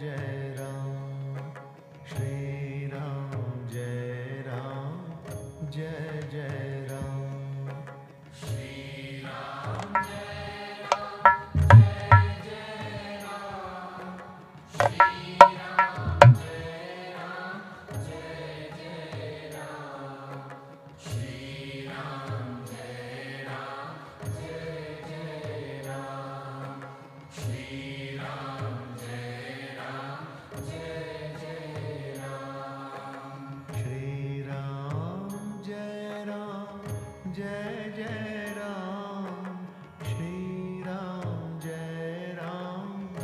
Jai Ram, Shri Ram, Jai Ram, Jai Jai Ram, Shri Ram, Jai Ram, Jai Jai Ram, Shri Ram, Jai Ram, Jai Jai Ram, Shri Ram, Jai Ram, Jai Jai Ram, Shri Ram, Jai Ram, Jai Jai Ram, Shri Ram, Jai Ram,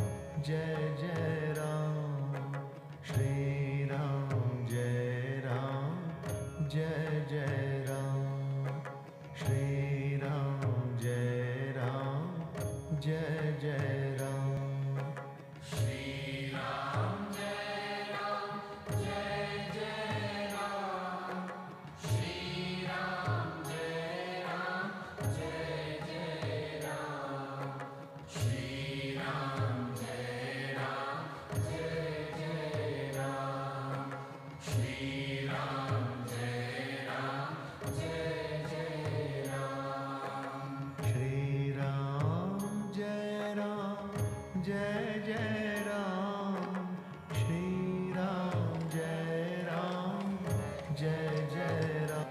Jai Jai Ram, Shri Ram, Jai Ram, Jai Jai Ram, Shri Ram, Jai Ram, Jai Jai Ram, Shri Ram, Jai Ram, Jai Jai Ram, Shri Ram, Jai Ram, Jai Jai Ram, Shri Ram, Jai Ram, Jai Jai Ram, Shri Ram, Jai Ram, Jai Jai Ram, Shri Ram, Jai Ram, Jai Jai Ram, Shri Ram, Jai Ram, Jai Jai Ram, Shri Ram, Jai Ram, Jai Jai Ram.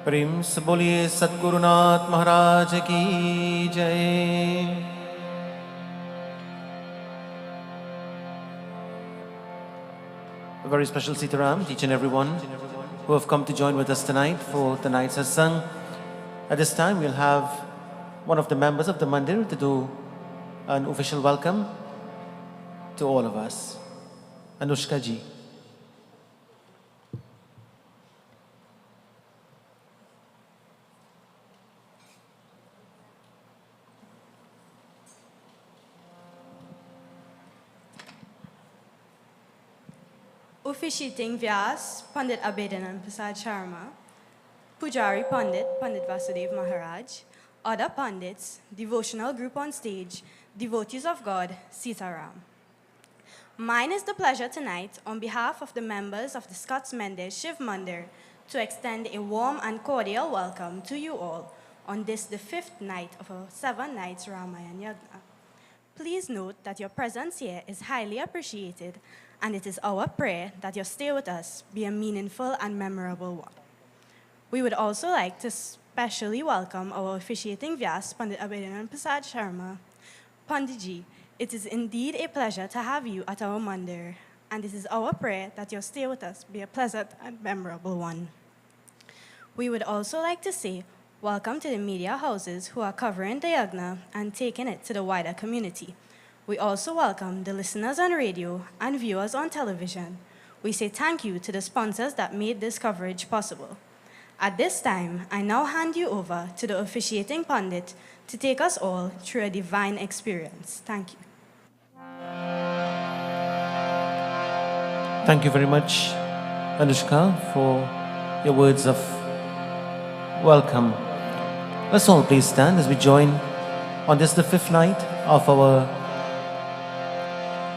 प्रेम से बोलिए सद्गुरुनाथ महाराज की जय। A very special Sitaram to each and everyone who have come to join with us tonight for the night satsang. At this time, we'll have one of the members of the Mandir to do an official welcome to all of us. Anushka ji. Officiating Vyas, Pandit Abhedanand Persad Sharma, Pujari Pandit, Pandit Vasudev Maharaj, other Pandits, devotional group on stage, devotees of God, Sitaram. Mine is the pleasure tonight, on behalf of the members of the Scots Mendez Shiv Mandir, to extend a warm and cordial welcome to you all on this, the 5th night of our 7 nights Ramayan Yagna. Please note that your presence here is highly appreciated, and it is our prayer that your stay with us be a meaningful and memorable one. We would also like to specially welcome our officiating Vyas, Pandit Abhedanand Persad Sharma. Panditji, it is indeed a pleasure to have you at our mandir, and it is our prayer that your stay with us be a pleasant and memorable one. We would also like to say welcome to the media houses who are covering the Yagna and taking it to the wider community. We also welcome the listeners on radio and viewers on television. We say thank you to the sponsors that made this coverage possible. At this time, I now hand you over to the officiating Pandit to take us all through a divine experience. Thank you. Thank you very much, Anushka, for your words of welcome. Let's all please stand as we join on this, the 5th night of our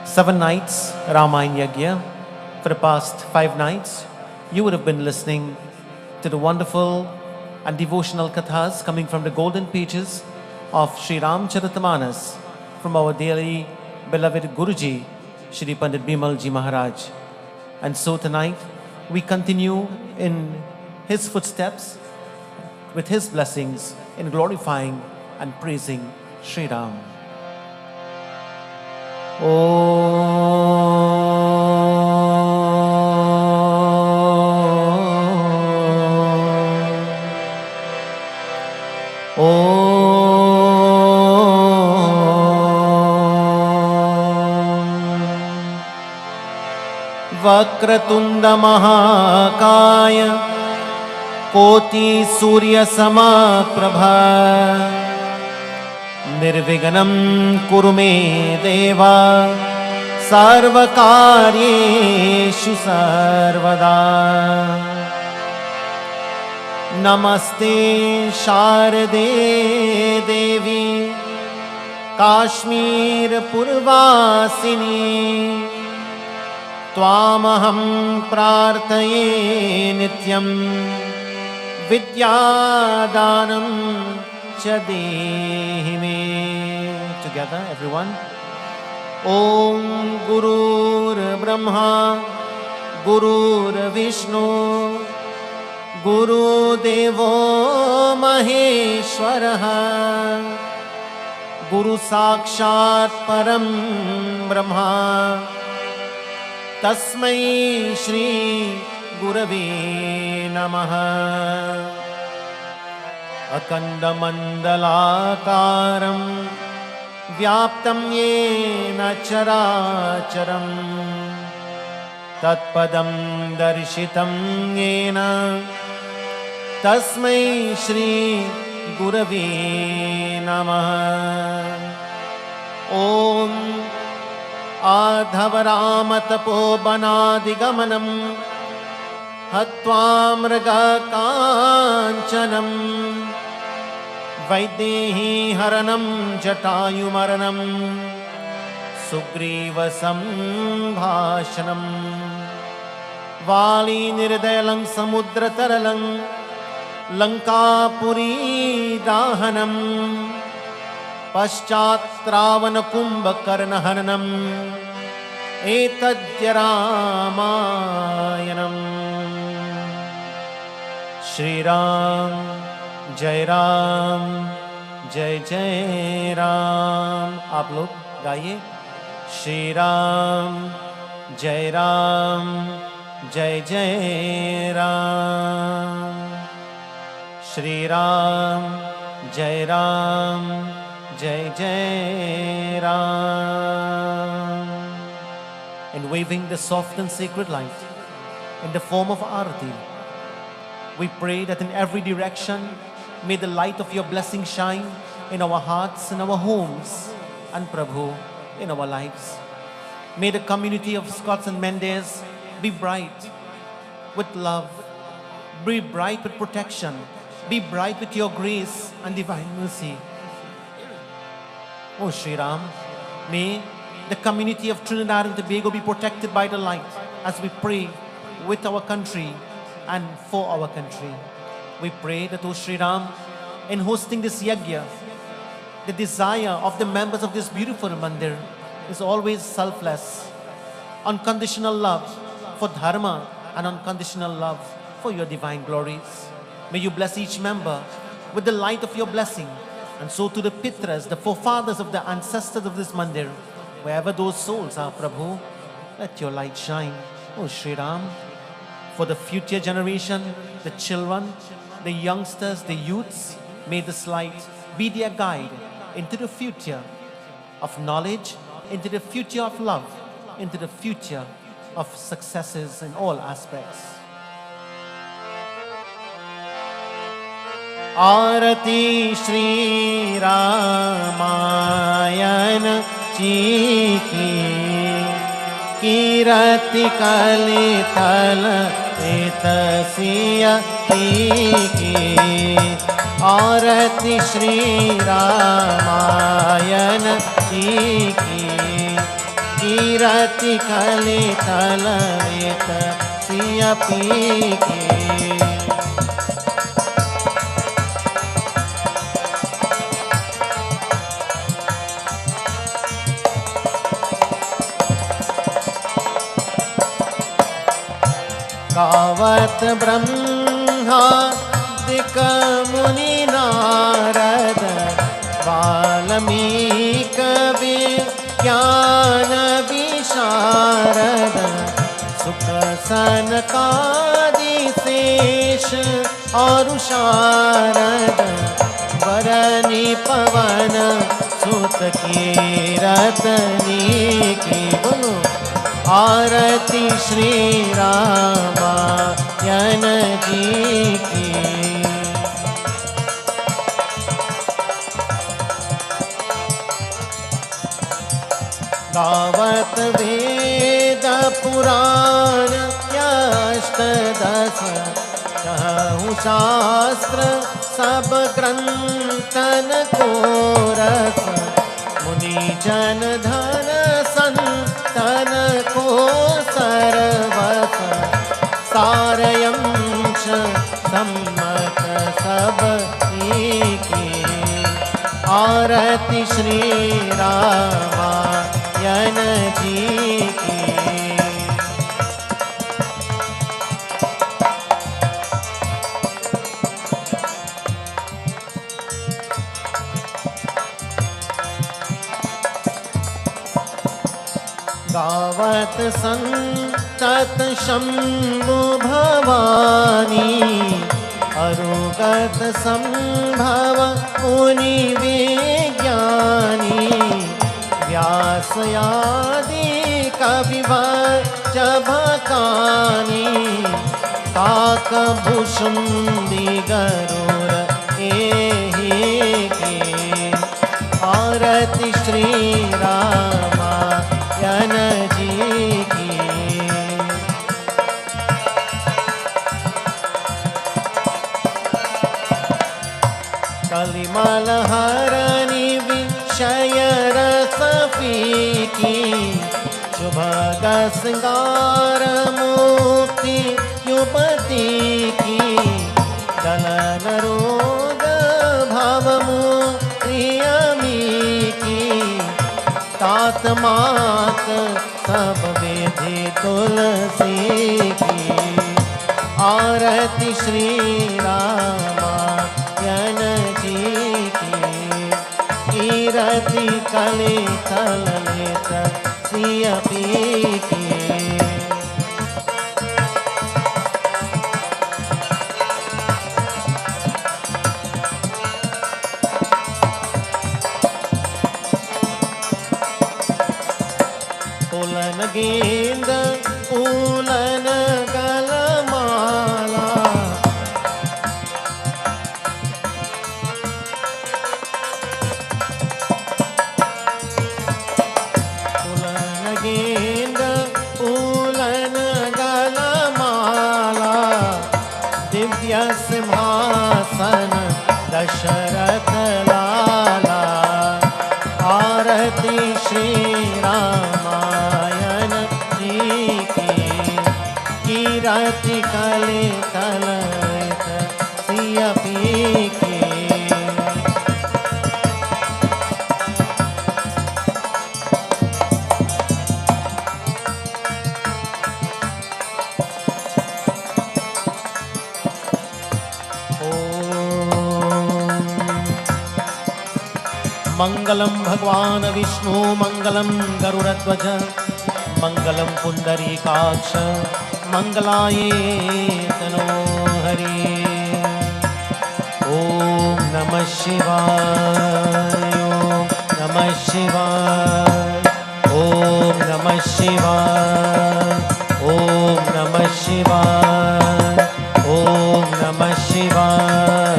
7 nights Ramayan Yagna. For the past 5 nights, you would have been listening to the wonderful and devotional kathas coming from the golden pages of Sri Ramcharitamanas from our dearly beloved Guruji, Shri Pandit Bimal Ji Maharaj. And so tonight, we continue in his footsteps with his blessings in glorifying and praising Sri Ram. Vakratunda महाकाय कोटि सूर्य समप्रभा निर्विघ्नं कुरु मे देवा सर्वकार्येषु सर्वदा। नमस्ते शारदे देवी काश्मीरपुरवासिनी, त्वामहं प्रार्थये नित्यं विद्यादानं च देहि मे। Together, everyone. Om Gururbrahma Gururvishnu Gurudevo Maheshwaraha Guru Sakshat Param Brahma Tasmai Shri Gurave Namaha. Akandamandalakaram Vyaptam yena characharam Tatpadam darshitam yena Tasmai Shri Gurave Namaha. Om Adhavarama-tapo-banadigamanam Hatva-mrga-kanchanam Vaidehi haranam jatayumaranam Sugriva-sambhashanam Vali-nirdayalang samudrataralang Lankapuri-dahanam Paschat-ravana-kumbhakarnaharanam Etadya Ramayanam. Shri Ram, Jai Ram, Jai Jai Ram. आप लोग गाइए. Shri Ram, Jai Ram, Jai Jai Ram. Shri Ram, Jai Ram, Jai Jai Ram. And waving the soft and sacred light in the form of aarti, we pray that in every direction may the light of your blessing shine in our hearts, in our homes, and Prabhu, in our lives. May the community of Scots and Mendez be bright with love, be bright with protection, be bright with your grace and divine mercy. Oh Shri Ram, may the community of Trinidad and Tobago be protected by the light as we pray with our country and for our country. We pray that, O Shri Ram, in hosting this yagya, the desire of the members of this beautiful mandir is always selfless, unconditional love for dharma and unconditional love for your divine glories. May you bless each member with the light of your blessing, and so to the Pitras, the forefathers of the ancestors of this mandir, wherever those souls are, Prabhu, let your light shine, O Shri Ram. For the future generation, the children, the youngsters, the youths, may this light be their guide into the future of knowledge, into the future of love, into the future of successes in all aspects. Aarati Shri Ramayan ji ki, Kirati Kalital Etasiya ki. Aarati Shri Ramayan ji ki, Kirati Kalital Etasiya ki. गावत ब्रह्मा दिक मुनि नारद वाल्मीकि विज्ञान विशारद सुख सनकादि शेष और शारद वरनि पवन सुत की रतनी की. बोलो आरती श्री रामायण जी की. गावत वेद पुराण अष्टदश कहूँ शास्त्र सब ग्रंथन को रस मुनि जन धन संतन को सर्वस सारयंश सम्मत सब की आरती श्री रामायण जी की। गावत संतत शंभु भवानी अरुगत संभव मुनि विज्ञानी व्यास आदि कविवर जभकानी काक भुषुंडी गरुड़ एहि के आरती श्री रामायण जी की। कलिमल हरनि विषय रस फीकी शुभ श्रृंगार मुक्ति युवती की दलन रोग भव प्रियमी की तात मात सब वेदे तुलसी की आरती श्री रामायण जी की। कीरति कले कललित सिय पी की पुलन गेंद पुलन गलमाला पुलन गेंद पुलन गलमाला दिव्य सिंहासन दशरथ लाला आरती श्री रामायण जी की। कीरति कले कललित सिय पी की मंगलम भगवान विष्णु मंगलम गरुड़ध्वज मंगलम पुंडरीकाक्ष मंगलाये तनो हरि। ओम नमः शिवाय ओम नमः शिवाय ओम नमः शिवाय ओम नमः शिवाय ओम नमः शिवाय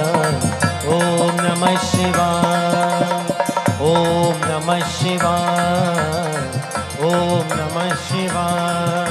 ओम नमः शिवाय ओम नमः शिवाय ओम नमः शिवाय।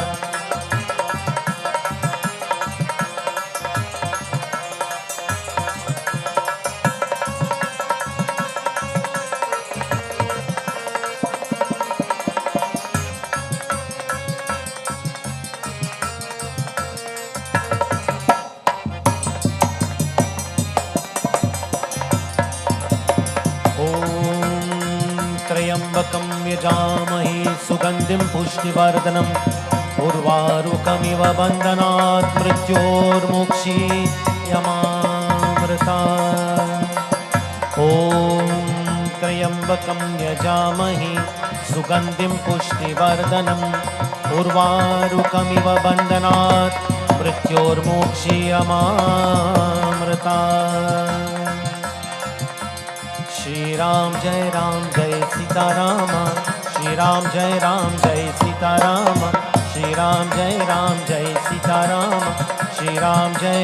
त्र्यंबकं यजामहे सुगंधिं पुष्टिवर्धनम् उर्वारुकमिव बन्धनात् मृत्योर्मुक्षीयमामृतात्। ॐ त्र्यंबकं यजामहे सुगंधिं पुष्टिवर्धनम् उर्वारुकमिव बन्धनात् मृत्योर्मुक्षीयमामृतात्। श्री राम जय सीताराम श्री राम जय सीताराम श्री राम जय सीताराम श्री राम जय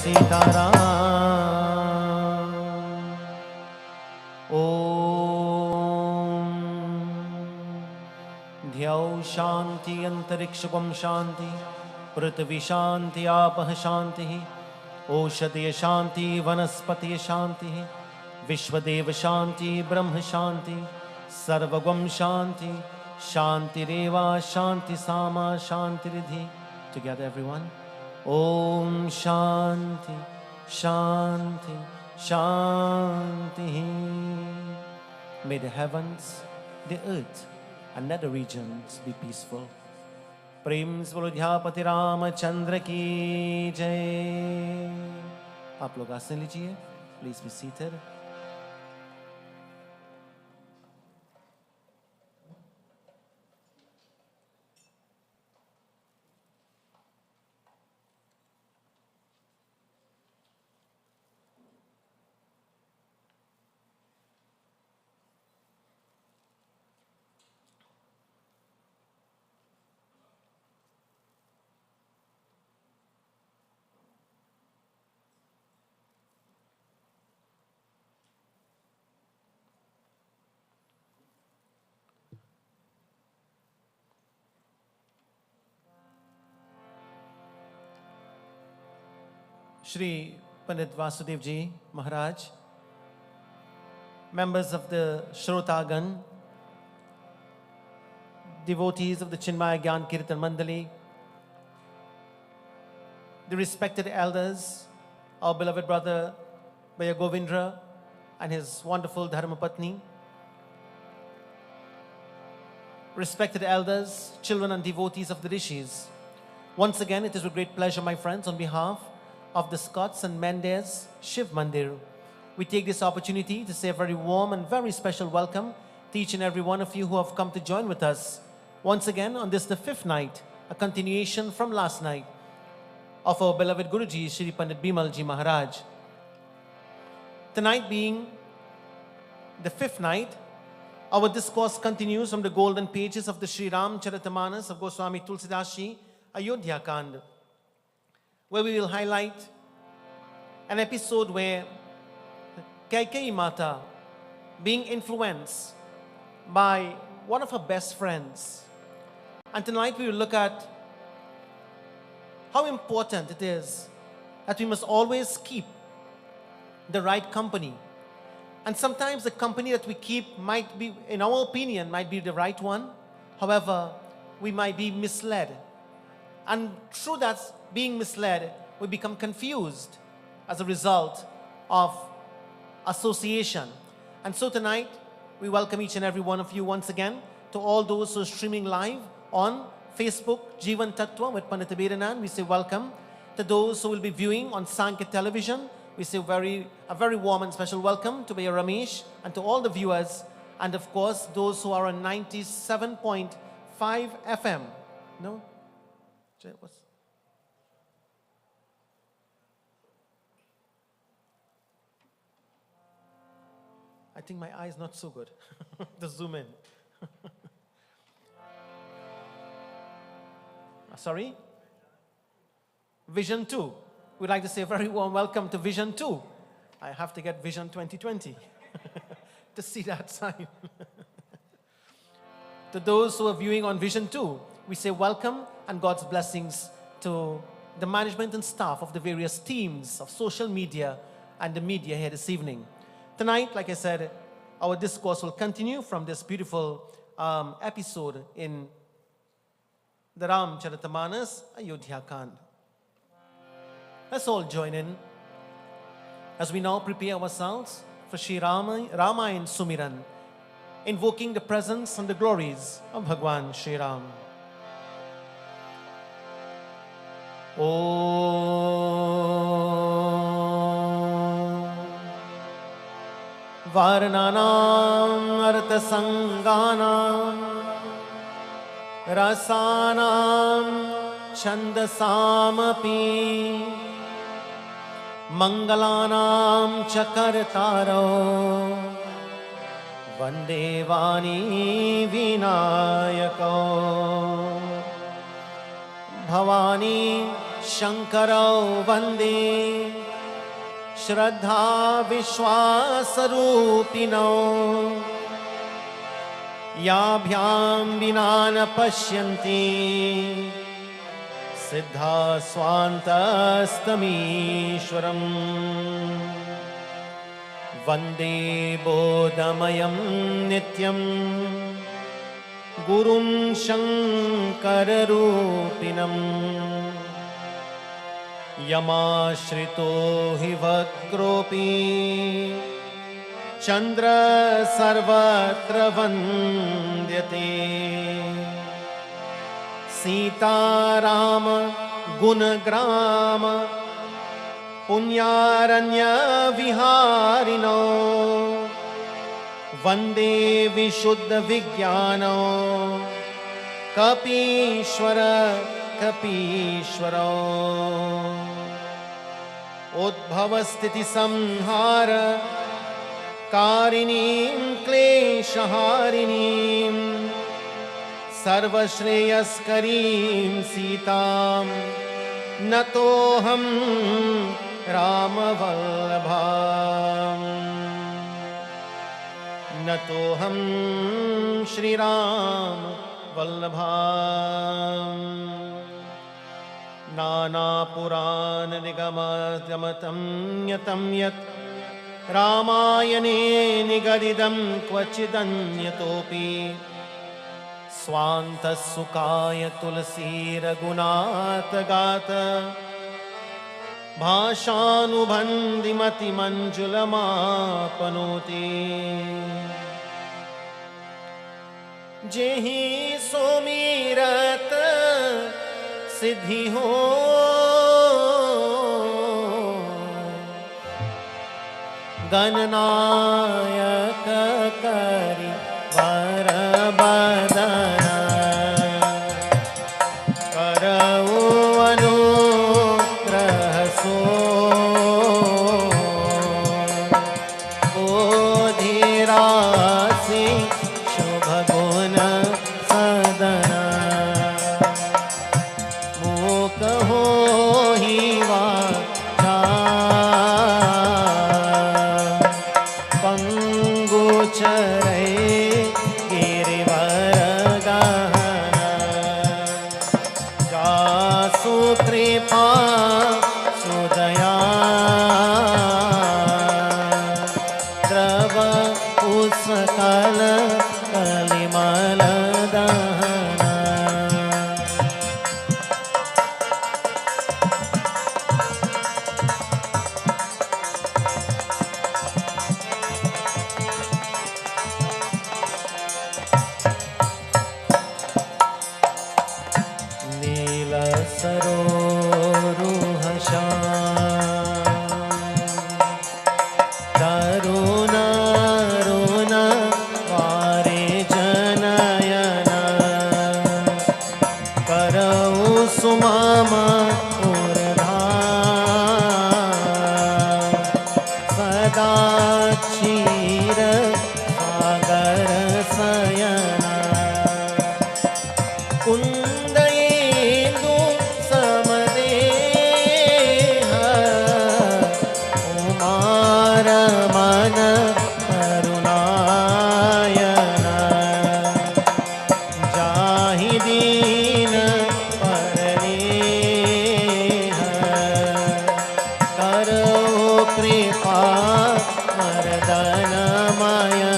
सीताराम। ओम पृथिव्यौ शान्ति अन्तरिक्षगं शान्ति पृथिवी शान्ति आपः शान्तिः ओषधय शान्ति वनस्पतिः शान्तिः विश्वदेव शान्ति ब्रह्म शान्ति सर्वगं शान्ति शान्तिरेव शान्ति सामा शान्तिरिधि. Together everyone. Om Shanti Shanti Shanti. May the heavens, the earth and nether regions be peaceful. प्रेम स्वरूध्यापति रामचंद्र की जय. आप लोग आसन लीजिए. Please be seated. Shri Pandit Vasudev Ji Maharaj, members of the Shrotagan, devotees of the Chinmaya Gyan Kirtan Mandali, the respected elders, our beloved brother Bhaya Govindra and his wonderful Dharmapatni, respected elders, children and devotees of the Rishis. Once again, it is with great pleasure, my friends, on behalf of the Scots and Mendez Shiv Mandir, we take this opportunity to say a very warm and very special welcome to each and every one of you who have come to join with us once again on this, the fifth night, a continuation from last night of our beloved Guruji, Shri Pandit Bimal Ji Maharaj. Tonight being the fifth night, our discourse continues from the golden pages of the Sri Ram Charitamanas of Goswami Tulsidas Ji, Ayodhya Kand, where we will highlight an episode where Kaikeyi Mata, being influenced by one of her best friends. And tonight we will look at how important it is that we must always keep the right company. And sometimes the company that we keep might be, in our opinion, might be the right one. However, we might be misled. And through that being misled, we become confused as a result of association. And so tonight, we welcome each and every one of you once again to all those who are streaming live on Facebook, Jivan Tattva with Pandit Abhedanand. We say welcome. To those who will be viewing on Sanket Television, we say a very warm and special welcome to Bhaiya Ramesh and to all the viewers. And of course, those who are on 97.5 FM. No? What's I think my eye is not so good. To zoom in. Sorry? Vision 2. We'd like to say a very warm welcome to Vision 2. I have to get Vision 2020 to see that sign. To those who are viewing on Vision 2, we say welcome and God's blessings to the management and staff of the various teams of social media and the media here this evening. Tonight, like I said, our discourse will continue from this beautiful episode in the Ram Charitamanas, Ayodhya Kand. Let's all join in as we now prepare ourselves for Sri Ramayan Sumiran, invoking the presence and the glories of Bhagwan Sri Ram. Varnanam arthasanganam rasanam chandasamapi mangalanam chakartaro vande vani vinayako bhavani shankaro vande Shraddha Vishwasarupino याभ्यां विना न पश्यन्ति सिद्धा स्वान्तस्तमीश्वरम् वन्दे बोधमयं नित्यं गुरुं शङ्कररूपिणम् यमाश्रितो हि वक्रोऽपि चन्द्र सर्वत्र वन्द्यते सीताराम गुणग्राम पुण्यारण्यविहारिणो वन्दे विशुद्धविज्ञानो कपीश्वर कपीश्वरो उद्भवस्थितिसंहार कारिणीं क्लेशहारिणीं सर्वश्रेयस्करीं सीतां नतोऽहं रामवल्लभाम् नतोऽहं श्रीरामवल्लभाम् नानापुराणनिगमगमतं यतं यत् रामायणे निगदितं क्वचिदन्यतोऽपि स्वान्तसुखाय तुलसीरघुनाथगाथ भाषानुबन्धिमतिमञ्जुलमापनोति जेहि सोमीरत सिद्धि हो गणनायक करि वर बदन करऊ अनुग्रह सो बोधिरासि शुभ गुण सदन मूक होहि वाचा पंगुचरै गिरिवर गहन जासु कृपा सुदया द्रव उसकल कलिमल दहन नील सरोरुहशा तरुण रुण वारे जनयन करौ सुमम उर्धा सदा क्षीर सागर सयन कुन्दयेन्दु समदेह उमार मन करुणायन जाहि दीन परनेह करो कृपा वरदनमयन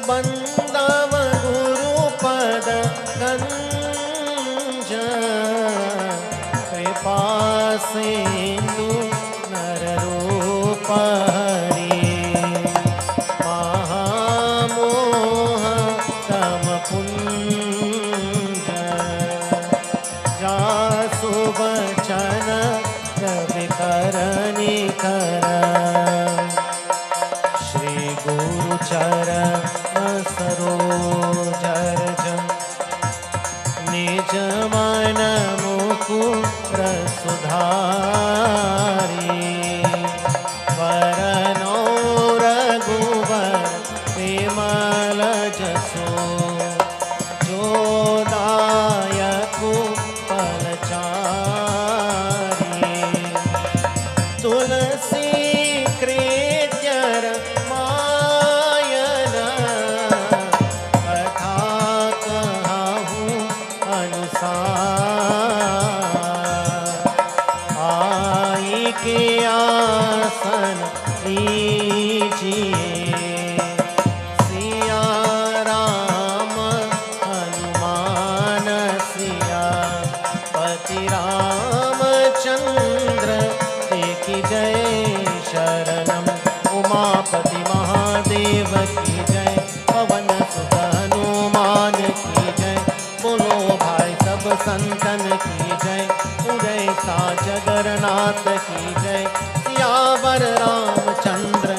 बंदव गुरुपद कंज कृपा सिंधु नर रूप हरि महामोह तम पुंज जासु वचन कवि करनि कर श्री गुरु चरण सरोज निज मन मुकुर सुधार लीजिए। सिया राम हनुमान सिया पति रामचंद्र की जय। शरणम उमापति महादेव की जय। पवन सुत हनुमान की जय। बोलो भाई सब संतन की जय। उदय साच जगन्नाथ की जय। सियावर रामचंद्र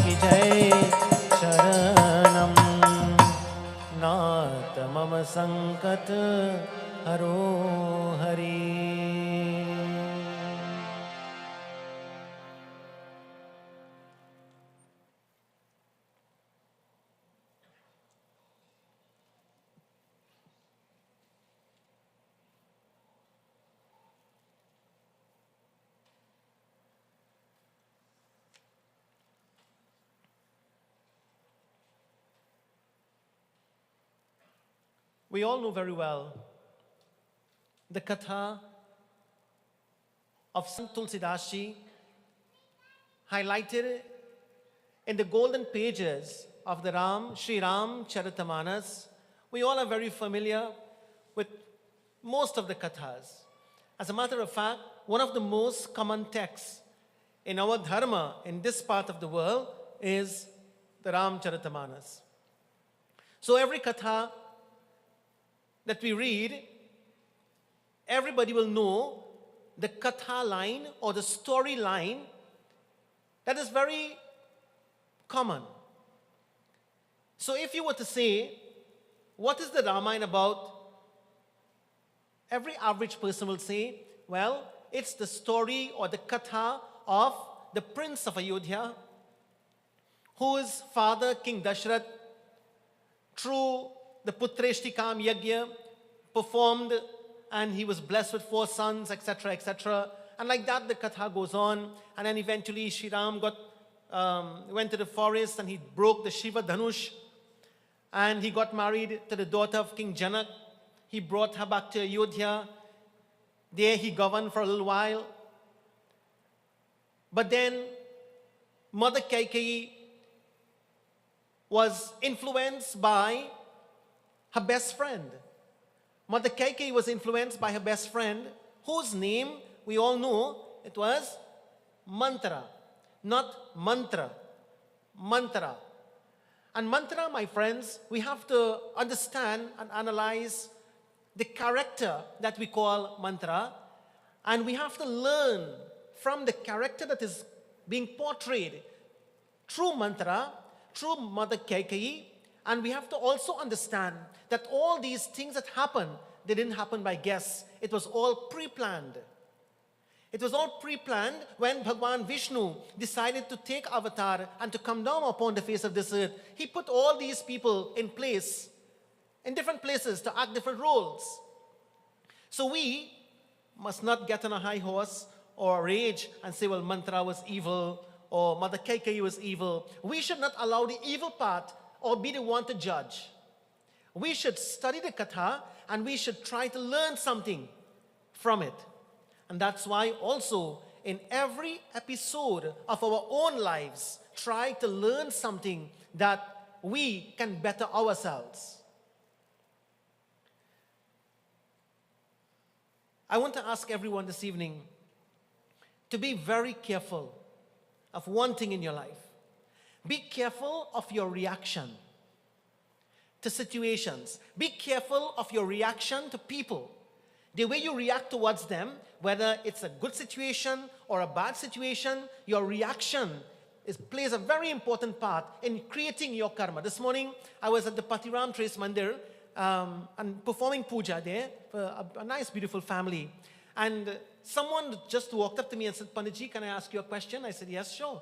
की जय। शरणम नाथ मम संकट हरो Hari. We all know very well the katha of Sant Tulsidas Ji, highlighted in the golden pages of the Sri Ram Charitamanas. We all are very familiar with most of the kathas. As a matter of fact, one of the most common texts in our dharma in this part of the world is the Ram Charitamanas. So every katha that we read, everybody will know the katha line or the story line that is very common. So if you were to say, what is the Ramayana about? Every average person will say, well, it's the story or the katha of the prince of Ayodhya, whose father, King Dashrath, through the Putreshtikam Yagna, performed, and he was blessed with 4 sons, etc., etc. And like that, the katha goes on. And then eventually, Sri Ram went to the forest and he broke the Shiva Dhanush. And he got married to the daughter of King Janak. He brought her back to Ayodhya. There he governed for a little while. But then, Mother Kaikeyi was influenced by her best friend. Mother Kaikeyi was influenced by her best friend, whose name we all know, it was Mantra, not Mantra, Mantra. And Mantra, my friends, we have to understand and analyze the character that we call Mantra, and we have to learn from the character that is being portrayed through Mantra, through Mother Kaikeyi. And we have to also understand that all these things that happen, they didn't happen by guess. It was all pre-planned. It was all pre-planned when Bhagwan Vishnu decided to take avatar and to come down upon the face of this earth. He put all these people in place, in different places to act different roles. So we must not get on a high horse or rage and say, well, Mantra was evil or Mother Kaikeyi was evil. We should not allow the evil part or be the one to judge. We should study the katha and we should try to learn something from it. And that's why also in every episode of our own lives, try to learn something that we can better ourselves. I want to ask everyone this evening to be very careful of one thing in your life. Be careful of your reaction to situations. Be careful of your reaction to people. The way you react towards them, whether it's a good situation or a bad situation, your reaction plays a very important part in creating your karma. This morning, I was at the Patiram Trace Mandir and performing puja there for a nice, beautiful family. And someone just walked up to me and said, Panditji, can I ask you a question? I said, yes, sure.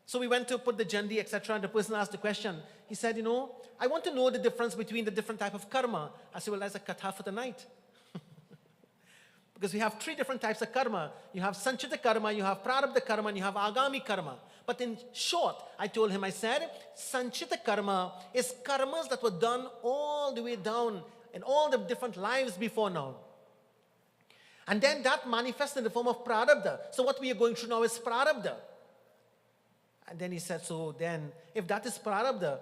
So we went to put the jandi, etc., and the person asked the question. He said, I want to know the difference between the different type of karma. I said, well, that's a katha for the night. Because we have 3 different types of karma. You have sanchita karma, you have prarabdha karma, and you have agami karma. But in short, I told him, I said, sanchita karma is karmas that were done all the way down in all the different lives before now. And then that manifests in the form of prarabdha. So what we are going through now is prarabdha. And then he said, so then, if that is prarabdha,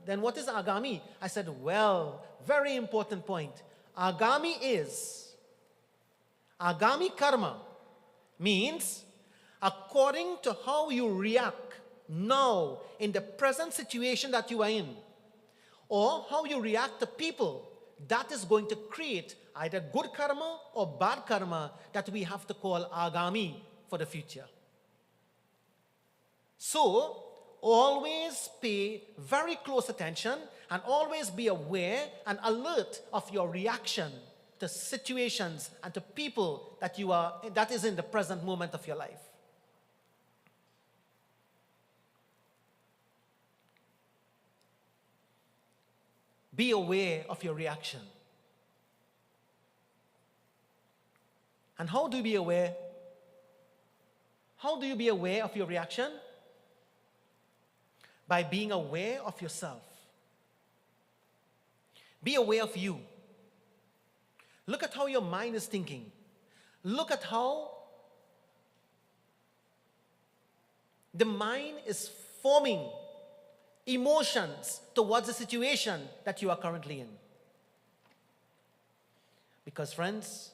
then what is agami? I said, well, very important point. Agami karma means according to how you react now in the present situation that you are in, or how you react to people, that is going to create either good karma or bad karma that we have to call agami for the future. So, always pay very close attention and always be aware and alert of your reaction to situations and to people that is in the present moment of your life. Be aware of your reaction. And how do you be aware? How do you be aware of your reaction? By being aware of yourself. Be aware of you. Look at how your mind is thinking. Look at how the mind is forming emotions towards the situation that you are currently in. Because friends,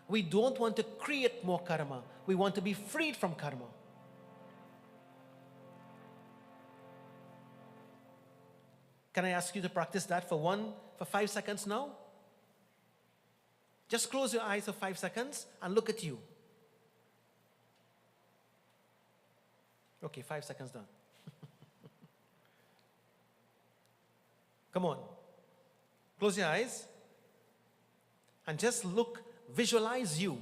we don't want to create more karma. We want to be freed from karma. Can I ask you to practice that for 5 seconds now? Just close your eyes for 5 seconds and look at you. Okay, 5 seconds done. Come on. Close your eyes and just visualize you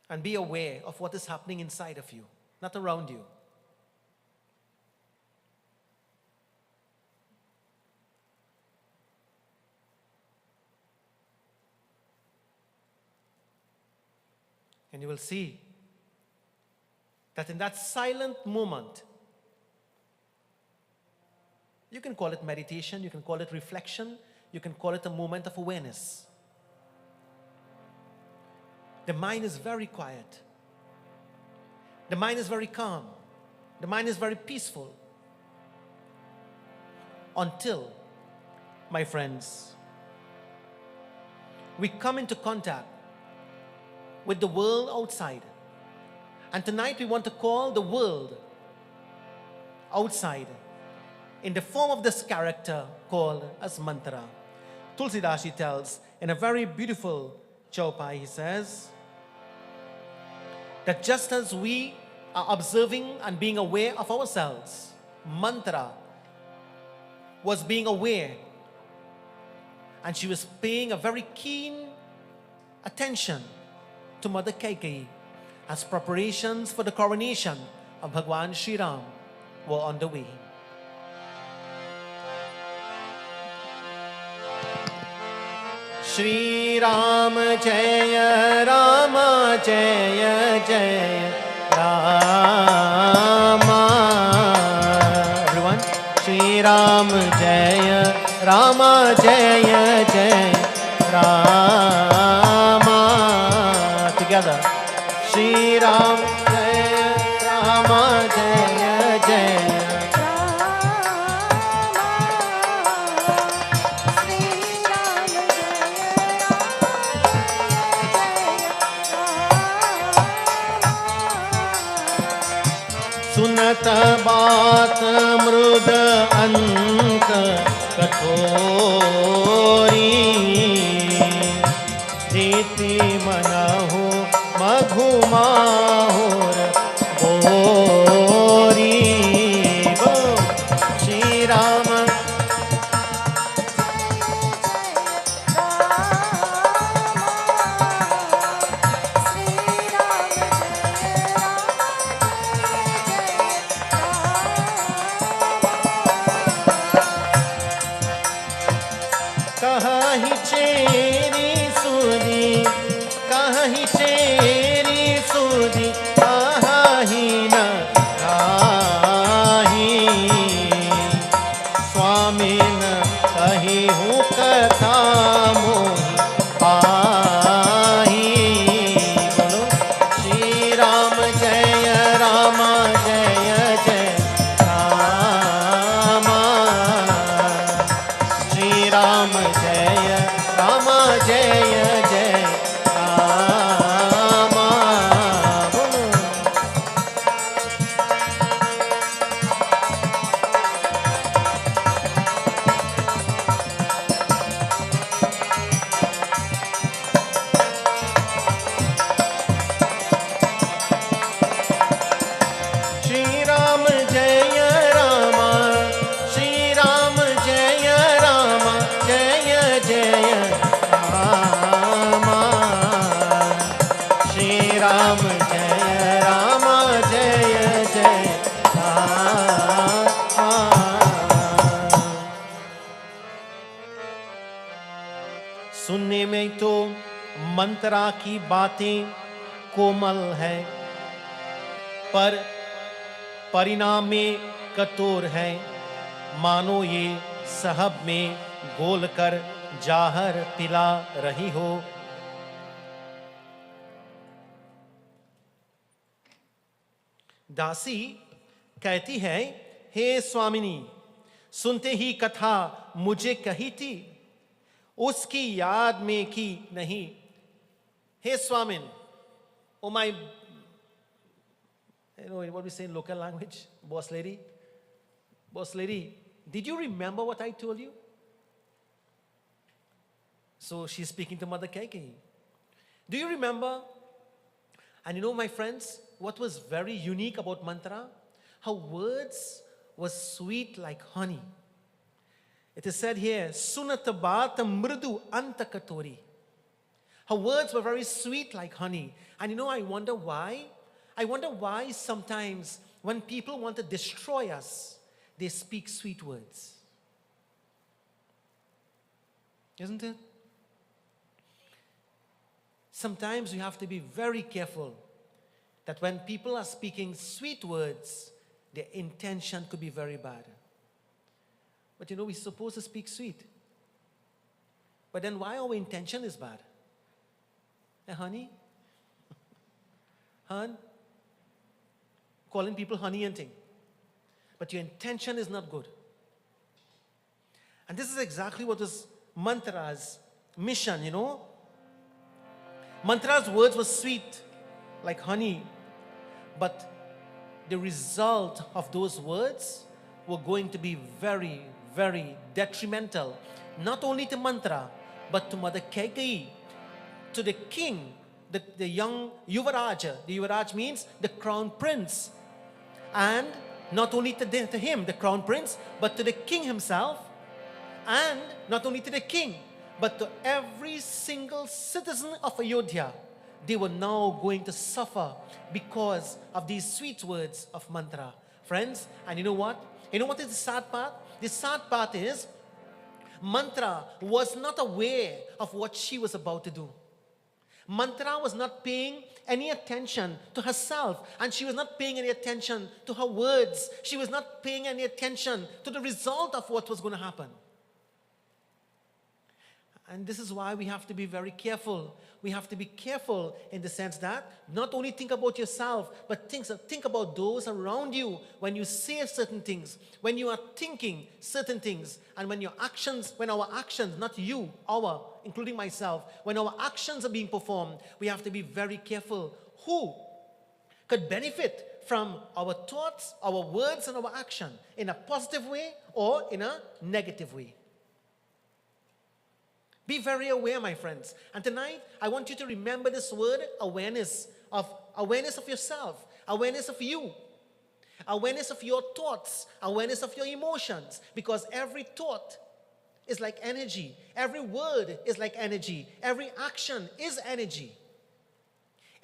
and be aware of what is happening inside of you, not around you. And you will see that in that silent moment, you can call it meditation, you can call it reflection, you can call it a moment of awareness. The mind is very quiet. The mind is very calm. The mind is very peaceful. Until, my friends, we come into contact with the world outside. And tonight we want to call the world outside in the form of this character called as mantra. Tulsidashi tells in a very beautiful chaupai, he says that just as we are observing and being aware of ourselves, mantra was being aware, and she was paying a very keen attention to Mother Kaikeyi as preparations for the coronation of Bhagwan Sri Ram were on the way. Shri Ram Jaya Rama Jaya Jaya Rama. Everyone, Shri Ram Jaya Rama Jaya Jaya Rama. Together, Shri Ram Jaya Rama Jaya Jaya. सुनत बात मृद अंत कठोरी रीति मनहु मधुमाहुर बोरी श्री राम कहीं cherry सुधी कहीं न राही स्वामी न कहीं हूँ कथा मोहि पाही। बोलो श्री राम जय रामा राम जय राम जय जय राम बोलो। श्री राम जय राम श्री राम जय राम जय जय राम श्री राम जय राम जय जय राम। सुनने में तो मंत्रा की बातें कोमल है, पर परिणाम में कठोर है। मानो ये साहब में घोल कर जाहर पिला रही हो। दासी कहती है, हे स्वामिनी, सुनते ही कथा मुझे कही थी, उसकी याद में की नहीं। हे स्वामिन, oh my, you know what we say in local language, boss lady, did you remember what I told you? So she's speaking to Mother Kaikeyi. Do you remember? And you know, my friends, what was very unique about mantra? Her words were sweet like honey. It is said here, Sunatabata mridu antakatori. Her words were very sweet like honey. And you know, I wonder why? I wonder why sometimes when people want to destroy us, they speak sweet words. Isn't it? Sometimes we have to be very careful that when people are speaking sweet words, their intention could be very bad. But you know, we're supposed to speak sweet. But then why our intention is bad? Honey? Hun? Calling people honey and thing. But your intention is not good. And this is exactly what was Mantra's mission, you know. Mantra's words were sweet like honey, but the result of those words were going to be very, very detrimental, not only to Mantra, but to Mother Kaikeyi, to the king, the young Yuvaraja. The Yuvaraj means the crown prince. And not only to him, the crown prince, but to the king himself. And not only to the king, but to every single citizen of Ayodhya. They were now going to suffer because of these sweet words of mantra. Friends, and you know what? You know what is the sad part? The sad part is, Mantra was not aware of what she was about to do. Mantra was not paying any attention to herself, and she was not paying any attention to her words. She was not paying any attention to the result of what was going to happen. And this is why we have to be very careful. We have to be careful in the sense that not only think about yourself, but think about those around you when you say certain things, when you are thinking certain things, and when our actions, not you, including myself, when our actions are being performed, we have to be very careful who could benefit from our thoughts, our words, and our action in a positive way or in a negative way. Be very aware, my friends. And tonight, I want you to remember this word, awareness of yourself, awareness of you, awareness of your thoughts, awareness of your emotions. Because every thought is like energy. Every word is like energy. Every action is energy.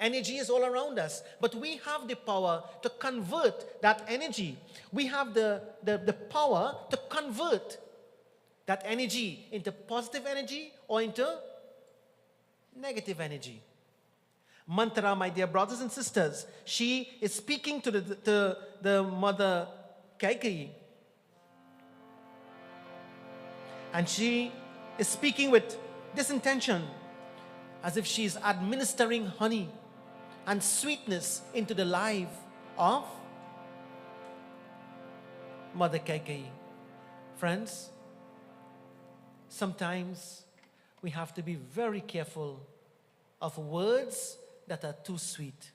Energy is all around us, but we have the power to convert that energy. We have the power to convert that energy into positive energy or into negative energy. Mantra, my dear brothers and sisters, she is speaking to the Mother Kaikeyi. And she is speaking with this intention, as if she is administering honey and sweetness into the life of Mother Kaikeyi. Friends, sometimes we have to be very careful of words that are too sweet.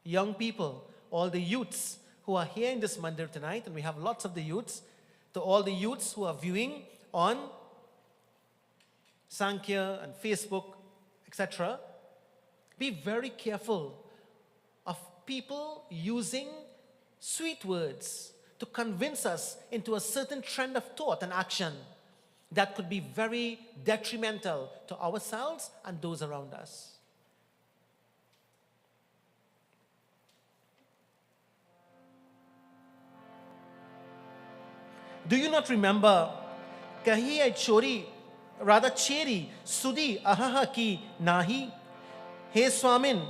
Young people, all the youths who are here in this mandir tonight, and we have lots of the youths, to all the youths who are viewing on Sankhya and Facebook, etc., be very careful of people using sweet words to convince us into a certain trend of thought and action that could be very detrimental to ourselves and those around us. Do you not remember Kahi ai chori, rather cheri, sudi ahaha ki nahi? He Swamin,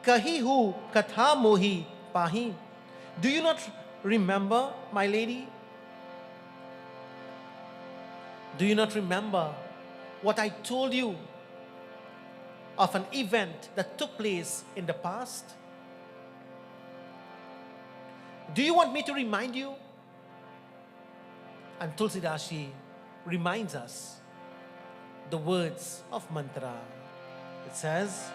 kahi hu katha mohi pahi. Do you not remember, my lady? Do you not remember what I told you of an event that took place in the past? Do you want me to remind you? And Tulsidashi reminds us the words of mantra. It says,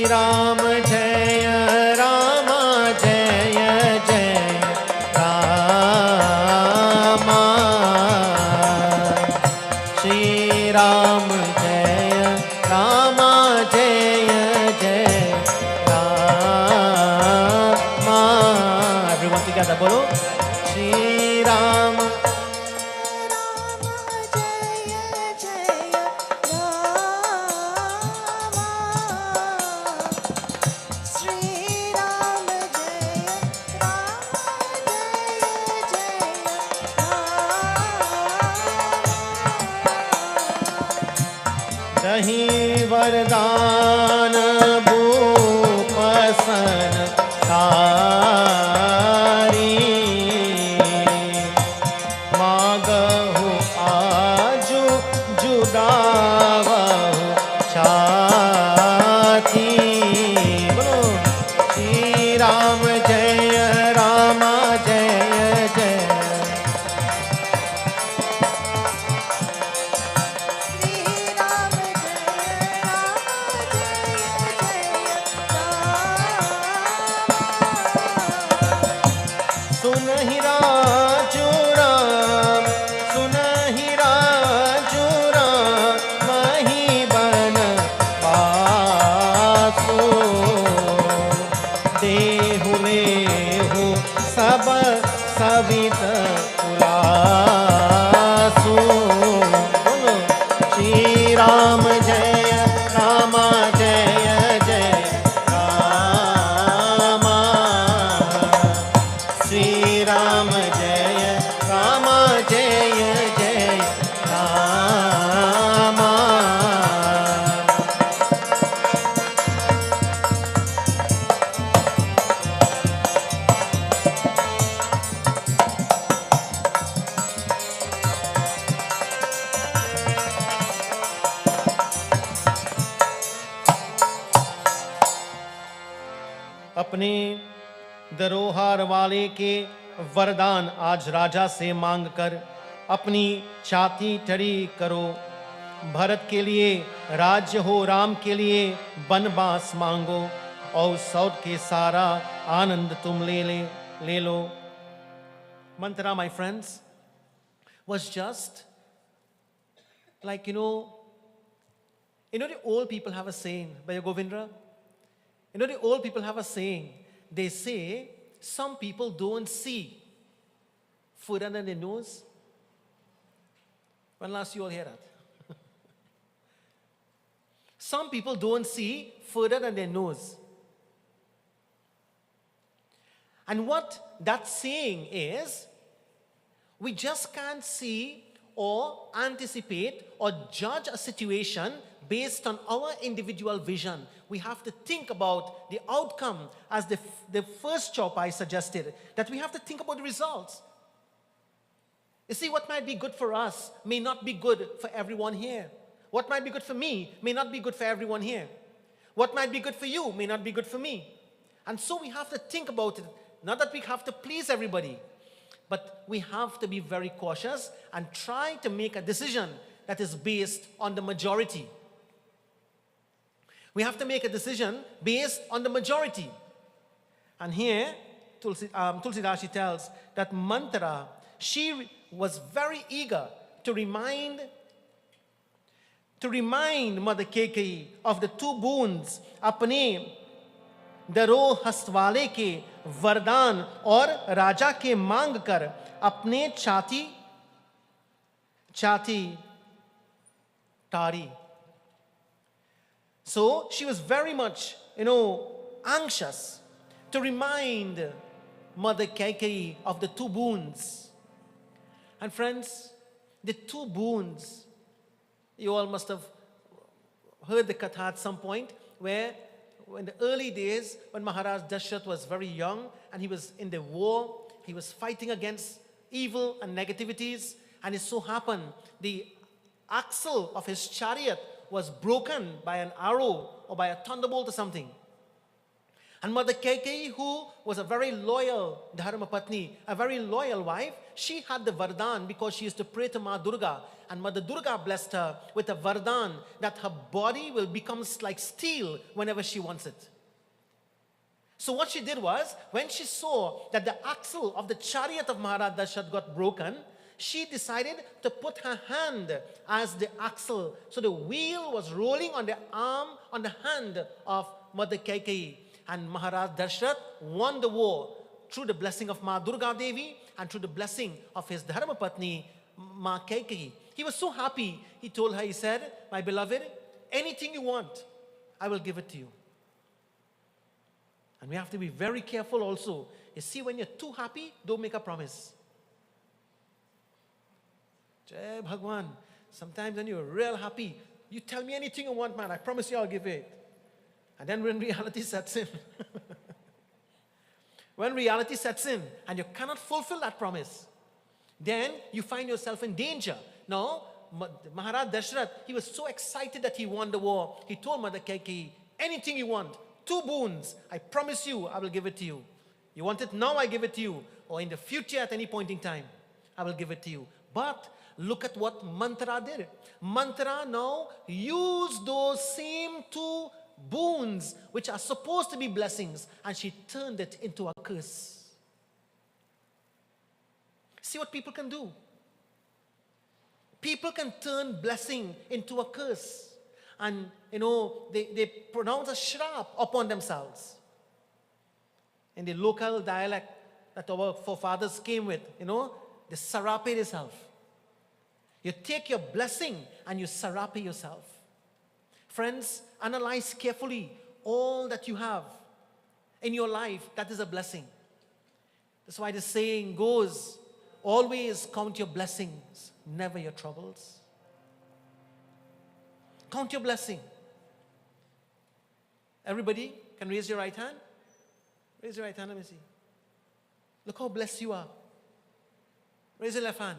Ram Jaya Rama Jaya Jaya Rama Shri Ram Jaya Rama Jaya Jaya Rama. Everyone together, bolo. Shri Ram वरदान भूपसन तारी मागहु आजु जुड़ावहु छाती। बोलो श्री राम जय राम जय जय। अपने दरोहार वाले के वरदान आज राजा से मांगकर अपनी छाती ठरी करो। भरत के लिए राज्य हो, राम के लिए बनवास मांगो और सौद के सारा आनंद तुम ले लो। Mantra, my friends, was just like, the old people have a saying, Bhaiya Govindra. The old people have a saying. They say, some people don't see further than their nose. When last you all hear that? Some people don't see further than their nose. And what that saying is, we just can't see or anticipate or judge a situation based on our individual vision. We have to think about the outcome, as the first chop I suggested, that we have to think about the results. You see, what might be good for us may not be good for everyone here. What might be good for me may not be good for everyone here. What might be good for you may not be good for me. And so we have to think about it. Not that we have to please everybody, but we have to be very cautious and try to make a decision that is based on the majority. We have to make a decision based on the majority. And here, Tulsidashi tells that Manthara, she was very eager to remind Mother Kaikeyi of the two boons, अपने दरो हस्तवाले के वरदान और राजा के मांग कर अपने छाती tari. So she was very much, anxious to remind Mother Kaikeyi of the two boons. And friends, the two boons, you all must have heard the katha at some point, where in the early days, when Maharaj Dashrath was very young and he was in the war, he was fighting against evil and negativities, and it so happened the axle of his chariot was broken by an arrow or by a thunderbolt or something. And Mother Kaikeyi, who was a very loyal Dharma Patni, a very loyal wife, she had the Vardhan because she used to pray to Ma Durga. And Mother Durga blessed her with a Vardhan that her body will become like steel whenever she wants it. So what she did was, when she saw that the axle of the chariot of Maharaj Dashrath got broken, she decided to put her hand as the axle. So the wheel was rolling on the arm, on the hand of Mother Kaikeyi. And Maharaj Dashrath won the war through the blessing of Ma Durga Devi and through the blessing of his Dharma Patni, Ma Kaikeyi. He was so happy. He told her, he said, my beloved, anything you want, I will give it to you. And we have to be very careful also. You see, when you're too happy, don't make a promise. Jai Bhagwan, sometimes when you're real happy, you tell me anything you want, man, I promise you I'll give it. And then when reality sets in, when reality sets in and you cannot fulfill that promise, then you find yourself in danger. Now, Maharaj Dashrath, he was so excited that he won the war. He told Mother Kaikeyi, anything you want, 2 boons, I promise you, I will give it to you. You want it now, I give it to you. Or in the future, at any point in time, I will give it to you. But look at what Manthara did. Manthara now used those same 2 boons, which are supposed to be blessings, and she turned it into a curse. See what people can do. People can turn blessing into a curse. And, they pronounce a shrap upon themselves. In the local dialect that our forefathers came with, they sarape themselves. You take your blessing and you sarape yourself. Friends, analyze carefully all that you have in your life. That is a blessing. That's why the saying goes, always count your blessings, never your troubles. Count your blessing. Everybody can raise your right hand. Raise your right hand, let me see. Look how blessed you are. Raise your left hand.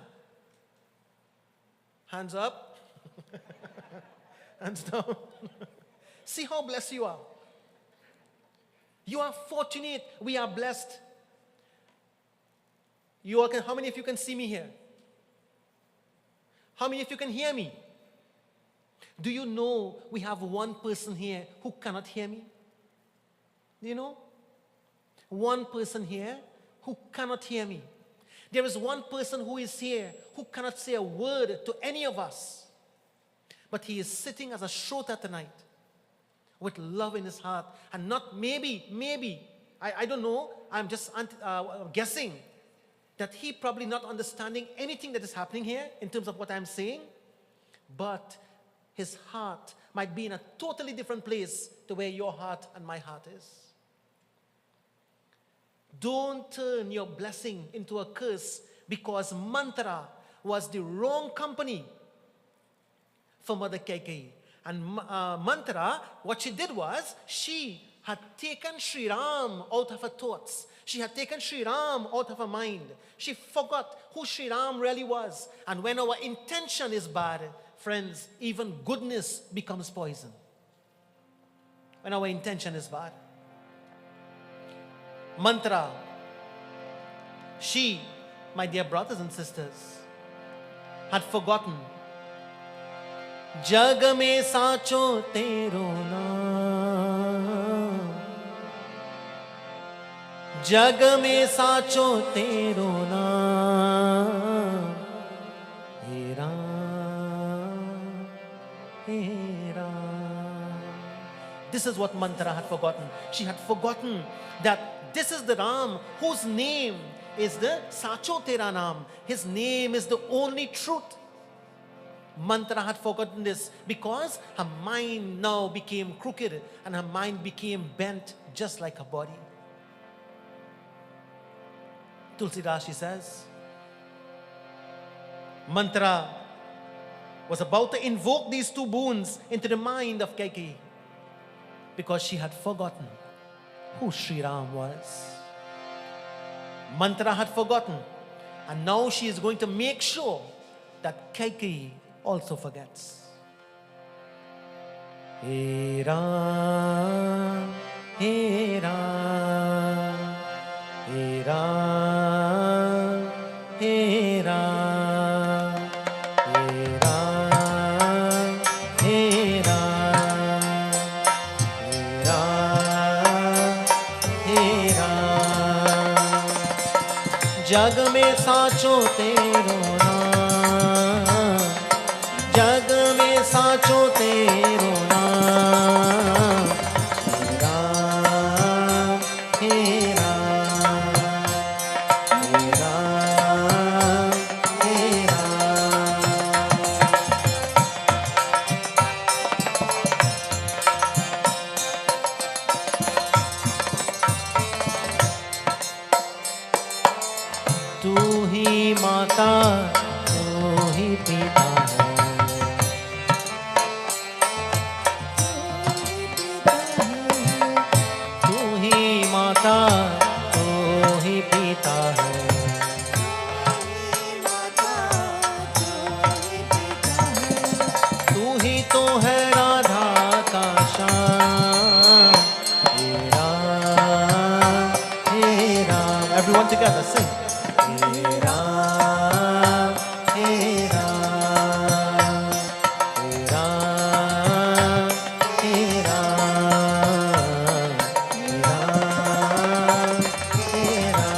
Hands up. Hands down. See how blessed you are. You are fortunate. We are blessed. You all can, how many of you can see me here? How many of you can hear me? Do you know we have one person here who cannot hear me? Do you know? One person here who cannot hear me. There is one person who is here who cannot say a word to any of us. But he is sitting as a Shrota tonight with love in his heart. And not maybe, I don't know, I'm just guessing that he probably not understanding anything that is happening here in terms of what I'm saying. But his heart might be in a totally different place to where your heart and my heart is. Don't turn your blessing into a curse because Manthara was the wrong company for Mother Kaikeyi. And Mantra, what she did was, she had taken Sri Ram out of her thoughts. She had taken Sri Ram out of her mind. She forgot who Sri Ram really was. And when our intention is bad, friends, even goodness becomes poison. When our intention is bad. Mantra, she, my dear brothers and sisters, had forgotten. जग में साचो तेरो नाम, जग में साचो तेरो नाम, हे राम, हे Ram. This is what Mantra had forgotten. She had forgotten that this is the Ram whose name is the Sacho Tera Naam. His name is the only truth. Mantra had forgotten this because her mind now became crooked and her mind became bent just like her body. Tulsidas, she says, Mantra was about to invoke these two boons into the mind of Kaikeyi because she had forgotten who Sri Ram was. Mantra had forgotten, and now she is going to make sure that Kaikeyi also forgets. He Ram, He Ram, He Ram, He Ram, He Ram, He Ram, He Ram, He Ram. जग में साचो तेरो जग में साचो तेरो नाम, हे राम, हे राम, हे राम, हे राम. तू ही माता, तू ही पिता है, तू ही पिता है, तू ही तो है राधा का श्याम. हे राम, हे Ram. Everyone together sing. Hey Ram, hey Ram, hey Ram, hey Ram, hey Ram, hey Ram.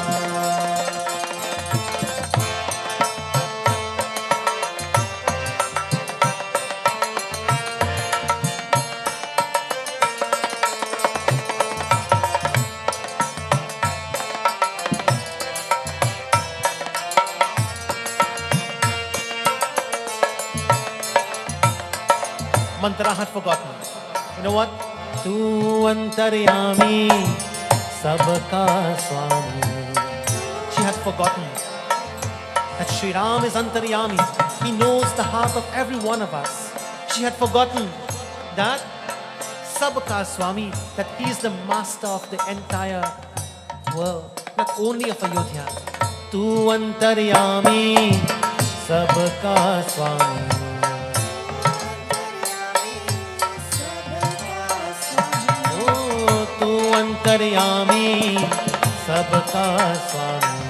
Mantra had forgotten. You know what? Tu antaryami sabka swami. She had forgotten that Sri Ram is antaryami. He knows the heart of every one of us. She had forgotten that sabka swami, that he is the master of the entire world, not only of Ayodhya. Tu antaryami sabka swami. तू अंतर्यामी सबका स्वामी.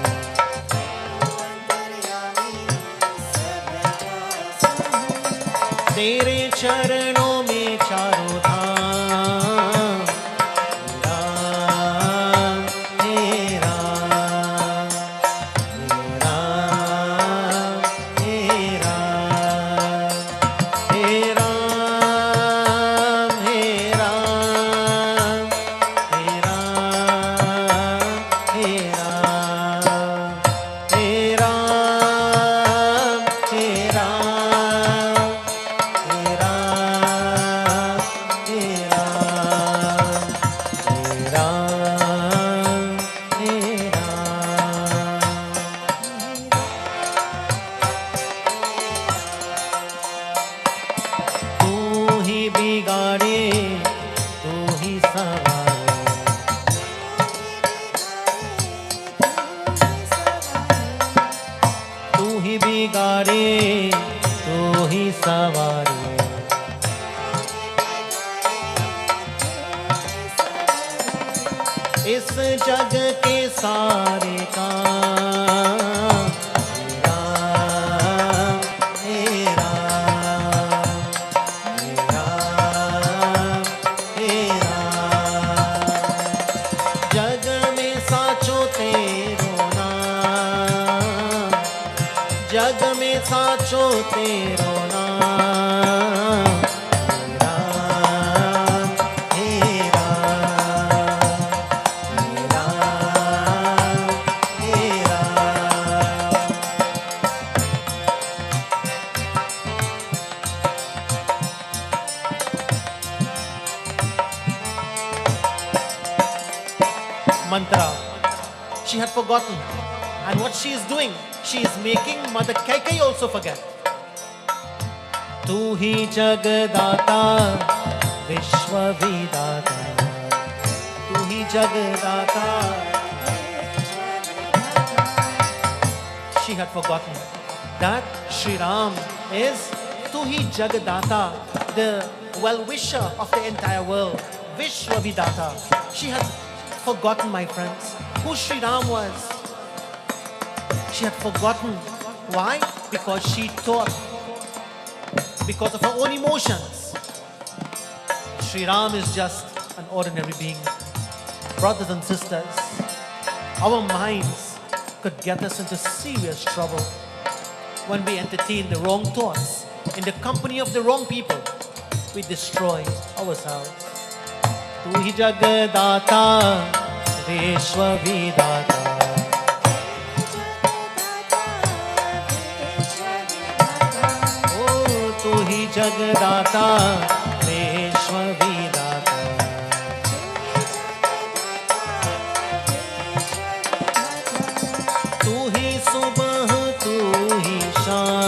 तेरे चरणों में चारों धाम. राम, हे राम, हे राम, हे राम, हे राम, हे राम, हे राम, हे राम, हे राम, हे राम, हे राम, गाड़ी तू ही सवारी इस जग के सारे काम हे राम हे राम हे राम जग में साचो तेरो नाम जग में साचो तेरो नाम mantra. She had forgotten. And what she is doing, she is making Mother Kaikai also forget. Tu hi Jagadata, Vishwa Vidata. Tu hi Jagadata. She had forgotten that Sri Ram is Tu hi Jagadata, the well-wisher of the entire world. Vishwa Vidata. She had forgotten, my friends, who Sri Ram was. She had forgotten. Why? Because she thought, because of her own emotions, Sri Ram is just an ordinary being. Brothers and sisters, our minds could get us into serious trouble when we entertain the wrong thoughts in the company of the wrong people. We destroy ourselves. तू ही जगदाता विश्व विधाता ओ तू ही जगदाता विश्व विधाता तू ही सुबह तू ही शाम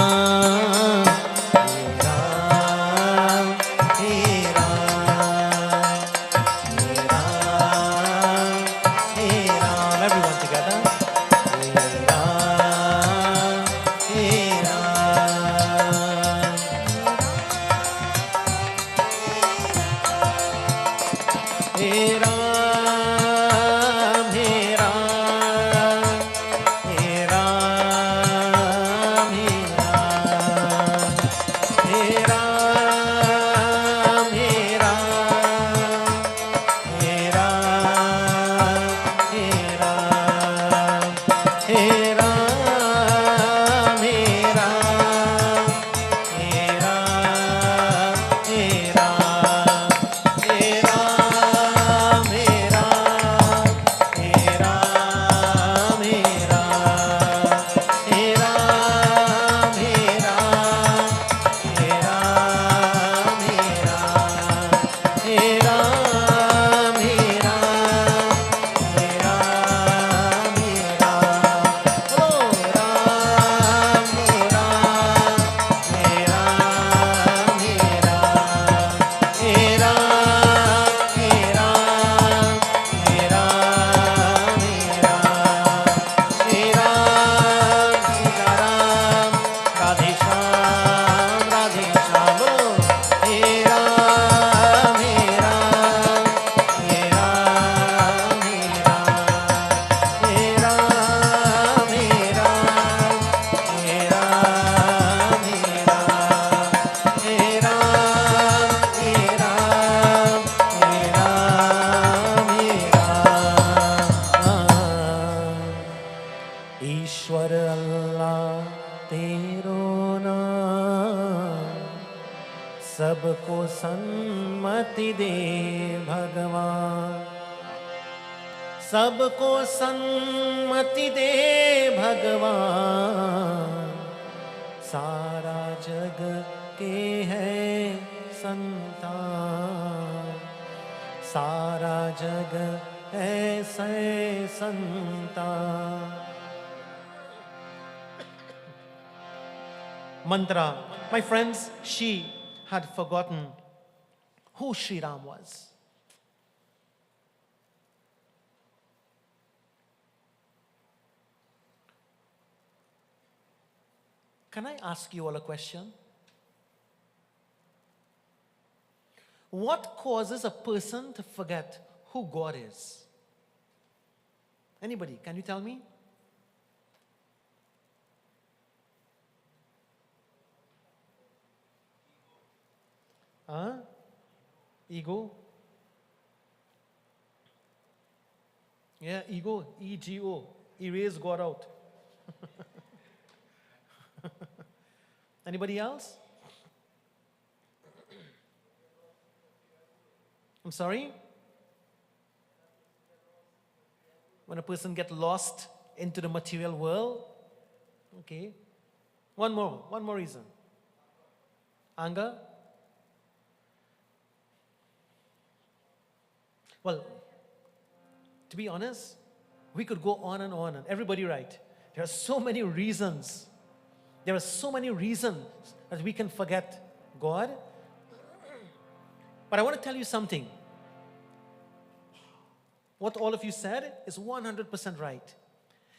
सबको सन्मति दे भगवान सबको सन्मति दे भगवान सारा जग के है संतान सारा जग ऐसे संतान mantra. My friends, she had forgotten who Sri Ram was. Can I ask you all a question? What causes a person to forget who God is? Anybody, can you tell me? Huh? Ego? Yeah, ego, E-G-O. Erase God out. Anybody else? I'm sorry? When a person gets lost into the material world? Okay. One more reason. Anger? Well, to be honest, we could go on and everybody right. There are so many reasons. There are so many reasons that we can forget God. But I want to tell you something. What all of you said is 100% right.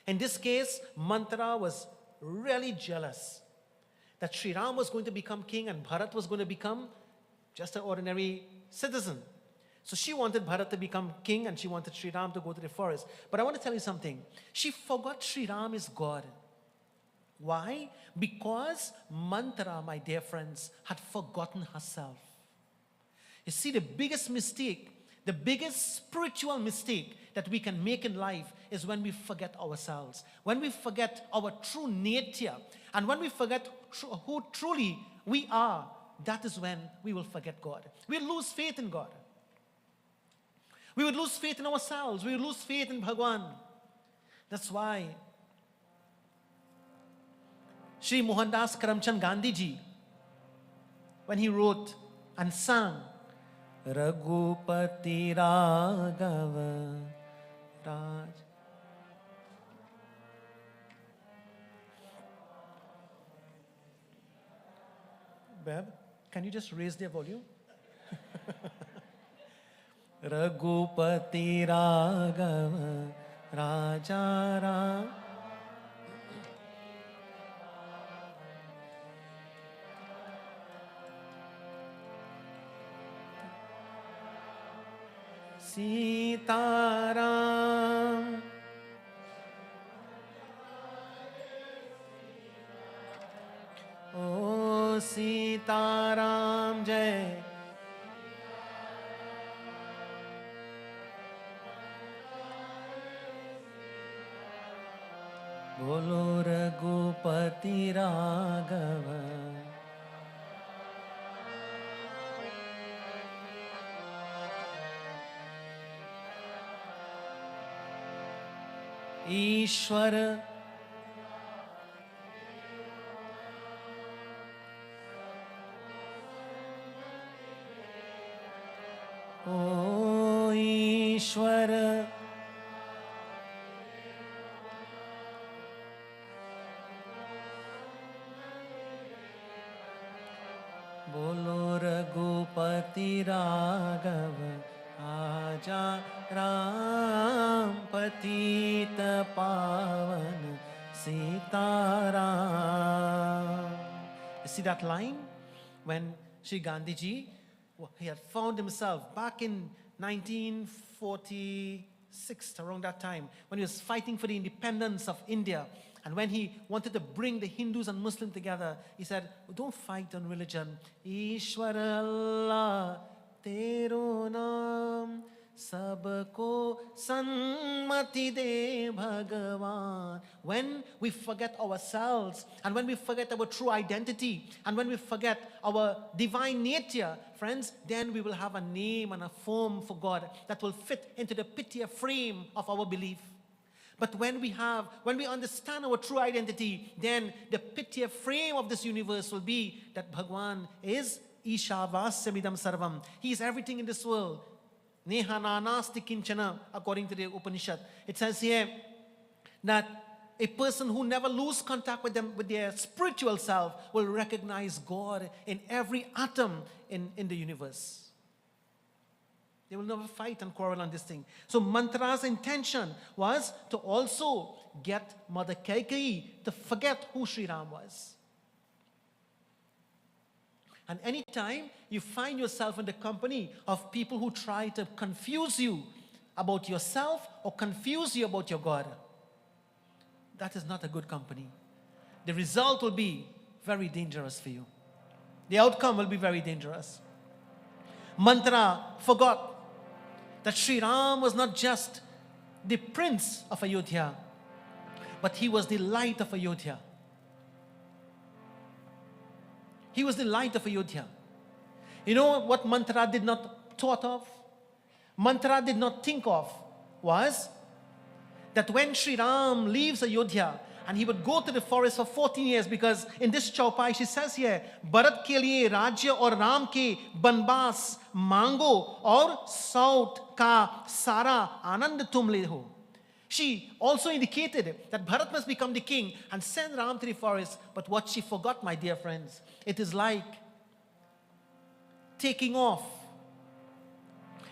In this case, Manthara was really jealous that Sri Ram was going to become king and Bharat was going to become just an ordinary citizen. So she wanted Bharat to become king and she wanted Sri Ram to go to the forest. But I want to tell you something. She forgot Sri Ram is God. Why? Because Manthara, my dear friends, had forgotten herself. You see, the biggest mistake, the biggest spiritual mistake that we can make in life is when we forget ourselves. When we forget our true nature. And when we forget who truly we are, that is when we will forget God. We'll lose faith in God. We would lose faith in ourselves. We would lose faith in Bhagwan. That's why Sri Mohandas Karamchand Gandhi ji, when he wrote and sang Raghupati Raghava Raj. Bab, can you just raise their volume? Raghupati Raghava Raja Ram. Sitaram. Oh, Sitaram Jai. Bolo Raghupati Raghava. Ishwar. Oh, Ishwar. Bolo Raghupati Raghava Aja Ram Patita Pavan Sitaram. You see that line? When Sri Gandhiji, he had found himself back in 1946, around that time, when he was fighting for the independence of India. And when he wanted to bring the Hindus and Muslims together, he said, don't fight on religion. Ishwara Allah, Tero Naam, Sabko Sanmati De Bhagavan. When we forget ourselves, and when we forget our true identity, and when we forget our divine nature, friends, then we will have a name and a form for God that will fit into the pitier frame of our belief. But when we understand our true identity, then the pitier frame of this universe will be that Bhagwan is Ishavasya Sarvam. He is everything in this world. Neha nanasti kinchana, according to the Upanishad. It says here that a person who never loses contact with their spiritual self will recognize God in every atom in the universe. They will never fight and quarrel on this thing. So Manthara's intention was to also get Mother Kaikeyi to forget who Sri Ram was. And anytime you find yourself in the company of people who try to confuse you about yourself or confuse you about your God, that is not a good company. The result will be very dangerous for you. The outcome will be very dangerous. Mantra forgot that Sri Ram was not just the prince of Ayodhya, but he was the light of Ayodhya. He was the light of Ayodhya. You know what Mantra did not thought of? Mantra did not think of was that when Sri Ram leaves Ayodhya and he would go to the forest for 14 years, because in this chaupai she says here, Bharat ke liye rajya aur Ram ke banbas mango aur saut ka sara anand tum le ho. She also indicated that Bharat must become the king and send Ram to the forest. But what she forgot, my dear friends, it is like taking off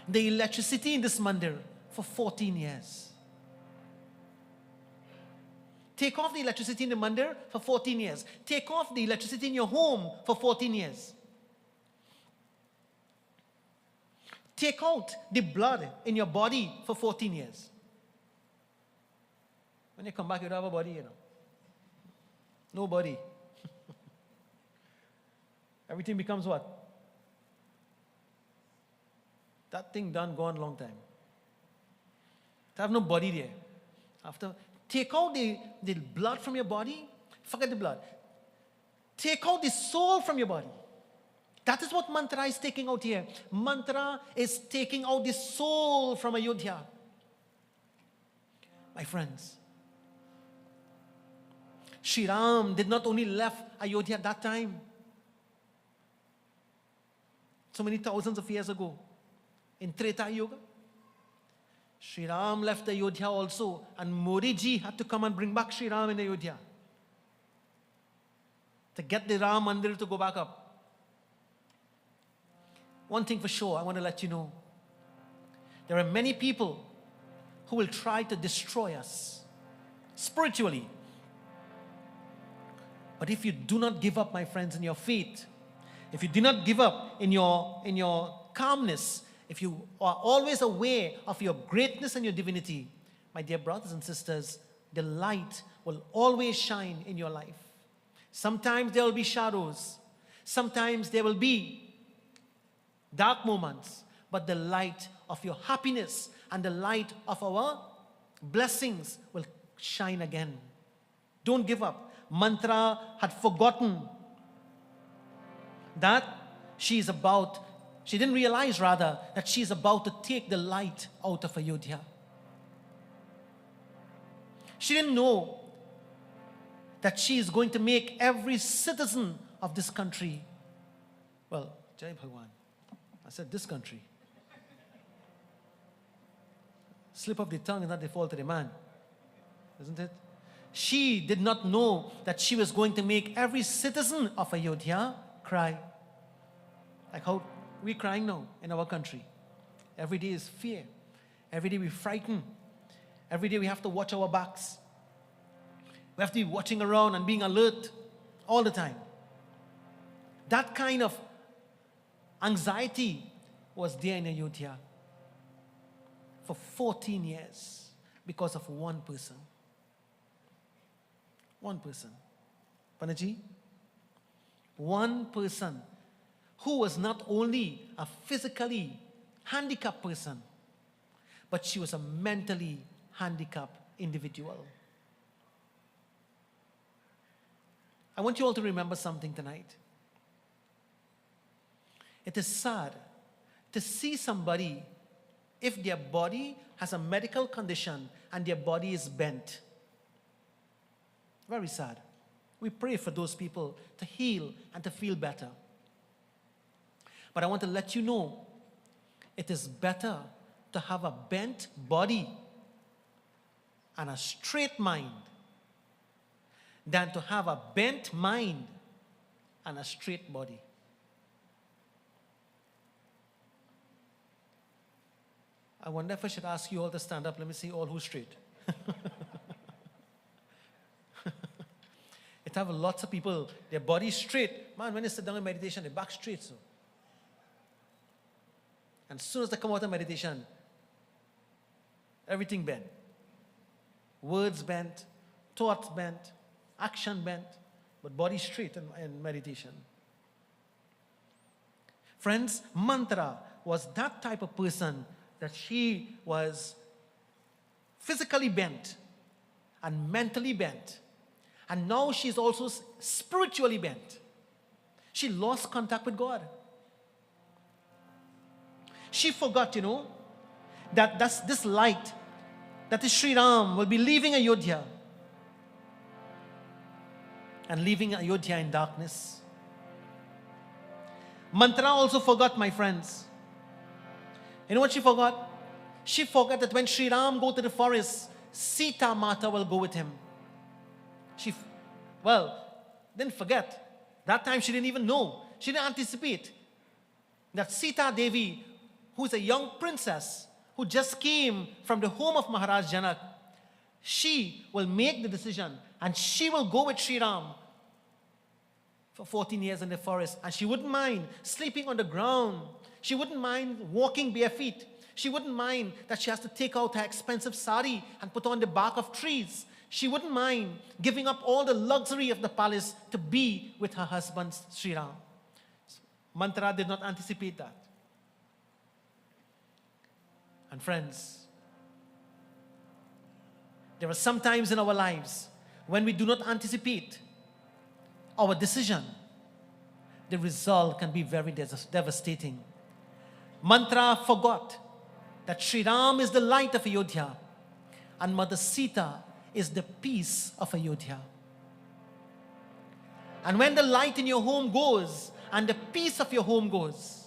the electricity in this mandir for 14 years. Take off the electricity in the mandir for 14 years. Take off the electricity in your home for 14 years. Take out the blood in your body for 14 years. When you come back, you don't have a body, you know. No body. Everything becomes what? That thing done, gone long time. To have no body there. After, take out the blood from your body, forget the blood. Take out the soul from your body. That is what mantra is taking out here. Mantra is taking out the soul from Ayodhya. My friends, Sri Ram did not only left Ayodhya at that time, so many thousands of years ago, in Treta Yuga. Sri Ram left Ayodhya also, and Modi ji had to come and bring back Sri Ram in Ayodhya to get the Ram Mandir to go back up. One thing for sure, I want to let you know, there are many people who will try to destroy us spiritually. But if you do not give up, my friends, in your faith, if you do not give up in your calmness, if you are always aware of your greatness and your divinity, my dear brothers and sisters, the light will always shine in your life. Sometimes there will be shadows. Sometimes there will be dark moments. But the light of your happiness and the light of our blessings will shine again. Don't give up. Mantra had forgotten that she didn't realize rather that she is about to take the light out of Ayodhya. She didn't know that she is going to make every citizen of this country, well, Jai Bhagwan, I said this country. Slip of the tongue is not the fault of the man, isn't it? She did not know that she was going to make every citizen of Ayodhya cry. Like how we're crying now in our country. Every day is fear. Every day we're frightened. Every day we have to watch our backs. We have to be watching around and being alert all the time. That kind of anxiety was there in Ayodhya for 14 years because of one person. One person. Panaji, one person who was not only a physically handicapped person, but she was a mentally handicapped individual. I want you all to remember something tonight. It is sad to see somebody, if their body has a medical condition and their body is bent. Very sad. We pray for those people to heal and to feel better. But I want to let you know, it is better to have a bent body and a straight mind than to have a bent mind and a straight body. I wonder if I should ask you all to stand up. Let me see all who's straight. It have lots of people, their body straight. Man, when they sit down in meditation, they back straight. So. And as soon as they come out of meditation, everything bent. Words bent, thoughts bent, action bent, but body straight in meditation. Friends, Mantra was that type of person that she was physically bent and mentally bent. And now she's also spiritually bent. She lost contact with God. She forgot, that this light, that is Sri Ram, will be leaving Ayodhya. And leaving Ayodhya in darkness. Mantra also forgot, my friends. You know what she forgot? She forgot that when Sri Ram go to the forest, Sita Mata will go with him. Didn't forget. That time she didn't even know. She didn't anticipate that Sita Devi, who's a young princess, who just came from the home of Maharaj Janak, she will make the decision and she will go with Sri Ram for 14 years in the forest. And she wouldn't mind sleeping on the ground. She wouldn't mind walking bare feet. She wouldn't mind that she has to take out her expensive sari and put on the bark of trees. She wouldn't mind giving up all the luxury of the palace to be with her husband, Sri Ram. Mantra did not anticipate that. And friends, there are some times in our lives when we do not anticipate our decision, the result can be very devastating. Mantra forgot that Sri Ram is the light of Ayodhya and Mother Sita is the peace of Ayodhya. And when the light in your home goes and the peace of your home goes,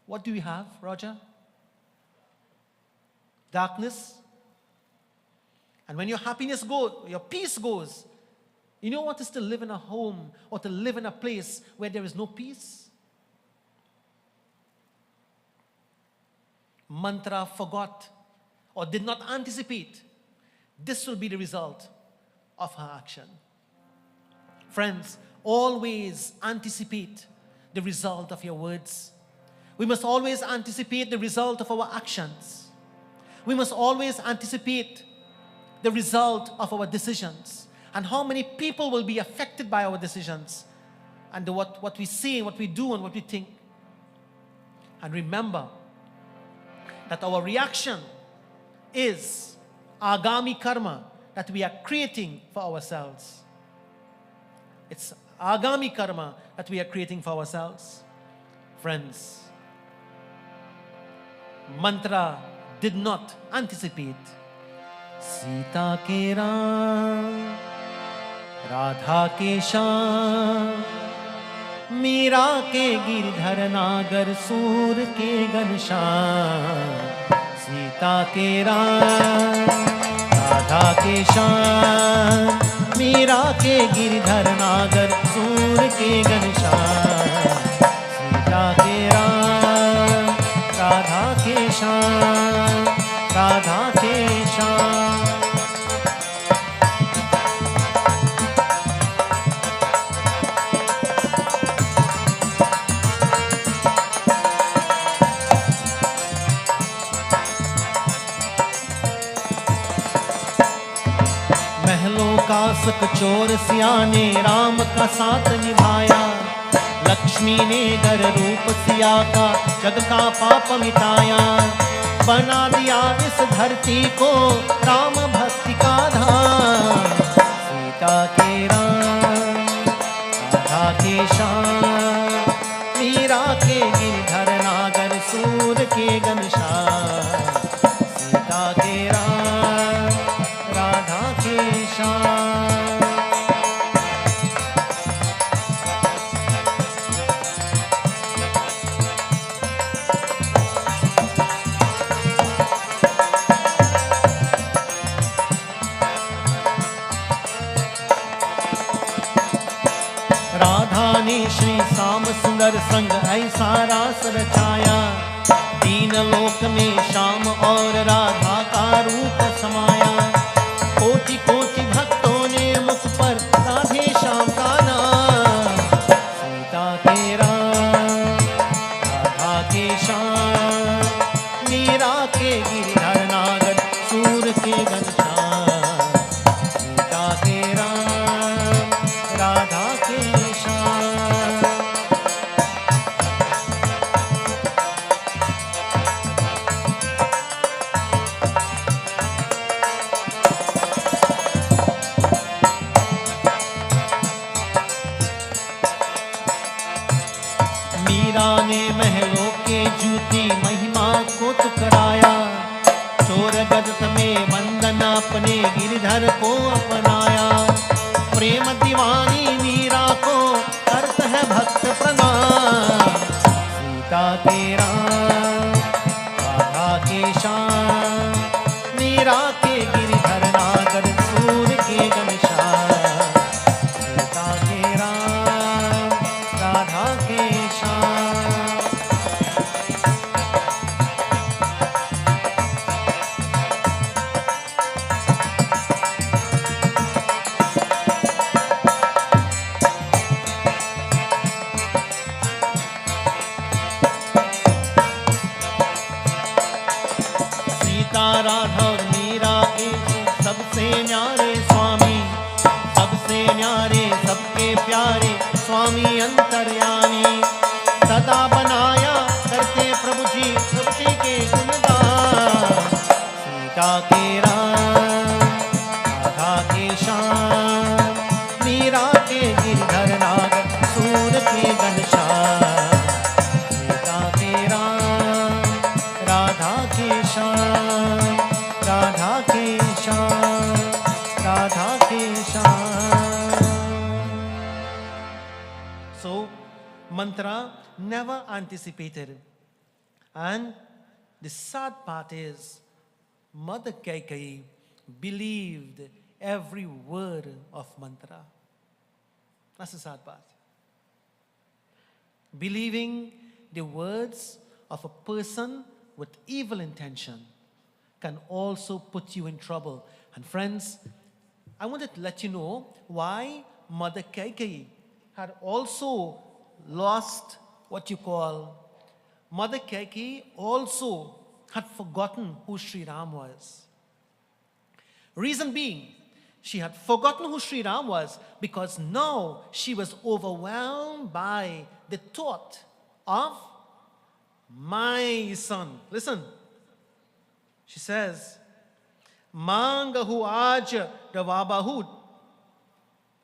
what do you have, Roger? Darkness. And when your happiness goes, your peace goes, you know what is to live in a home or to live in a place where there is no peace? Mantra forgot or did not anticipate this will be the result of her action. Friends, always anticipate the result of your words. We must always anticipate the result of our actions. We must always anticipate the result of our decisions and how many people will be affected by our decisions and what we say, what we do, and what we think. And remember that our reaction is agami karma that we are creating for ourselves. It's agami karma that we are creating for ourselves. Friends, Mantra did not anticipate Sita ke Ram, Radha ke Shyam, Meera ke Girdhar Nagar, Sur ke Ghanshyam. Sita ke Ram, Radha ke Shyam, Meera ke Girdhar Nagar, Sur ke Ghanshyam. Sita ke Ram, Radha ke Shyam, Radha ke Shyam. कासक चोर सिया ने राम का साथ निभाया, लक्ष्मी ने गर रूप सिया का जग का पाप मिटाया, बना दिया इस धरती को राम भक्ति का धाम। सीता के राम, राधा के श्याम, मीरा के गिरधर नागर, सूर के घनश्याम। सीता के राम, राधा के श्याम। राधा ने श्री श्याम सुंदर संग ऐसा रास रचाया, दीन लोक में श्याम और राधा का रूप समाया। कोटि कोटि भक्तों ने मुख पर राधे रजत में बंधन अपने गिरधर को अपनाया। प्रेम दीवानी मीरा को करत है भक्त प्रणाम। सीता के राम राधा के श्याम, मीरा के गिरधर नागर सूर के घनश्याम। सीता के राम राधा के श्याम। राधा और मीरा के सबसे न्यारे स्वामी, सबसे न्यारे सबके प्यारे स्वामी अंतर्यामी। सदा बनाया करते प्रभु जी के गुणगान। सीता के राम राधा के श्याम, मीरा के गिरधर नागर सूर के घनश्याम। सीता के राम राधा के श्याम, राधा के श्याम, राधा के Shyam. So, mantra never anticipated. And the sad part is, Mother Kaikeyi believed every word of mantra. That's the sad part. Believing the words of a person with evil intention can also put you in trouble. And friends, I wanted to let you know why Mother Kaikeyi had also lost what you call, Mother Kaikeyi also had forgotten who Sri Ram was. Reason being, she had forgotten who Sri Ram was because now she was overwhelmed by the thought of my son. Listen. She says, Mangahu aj davabahu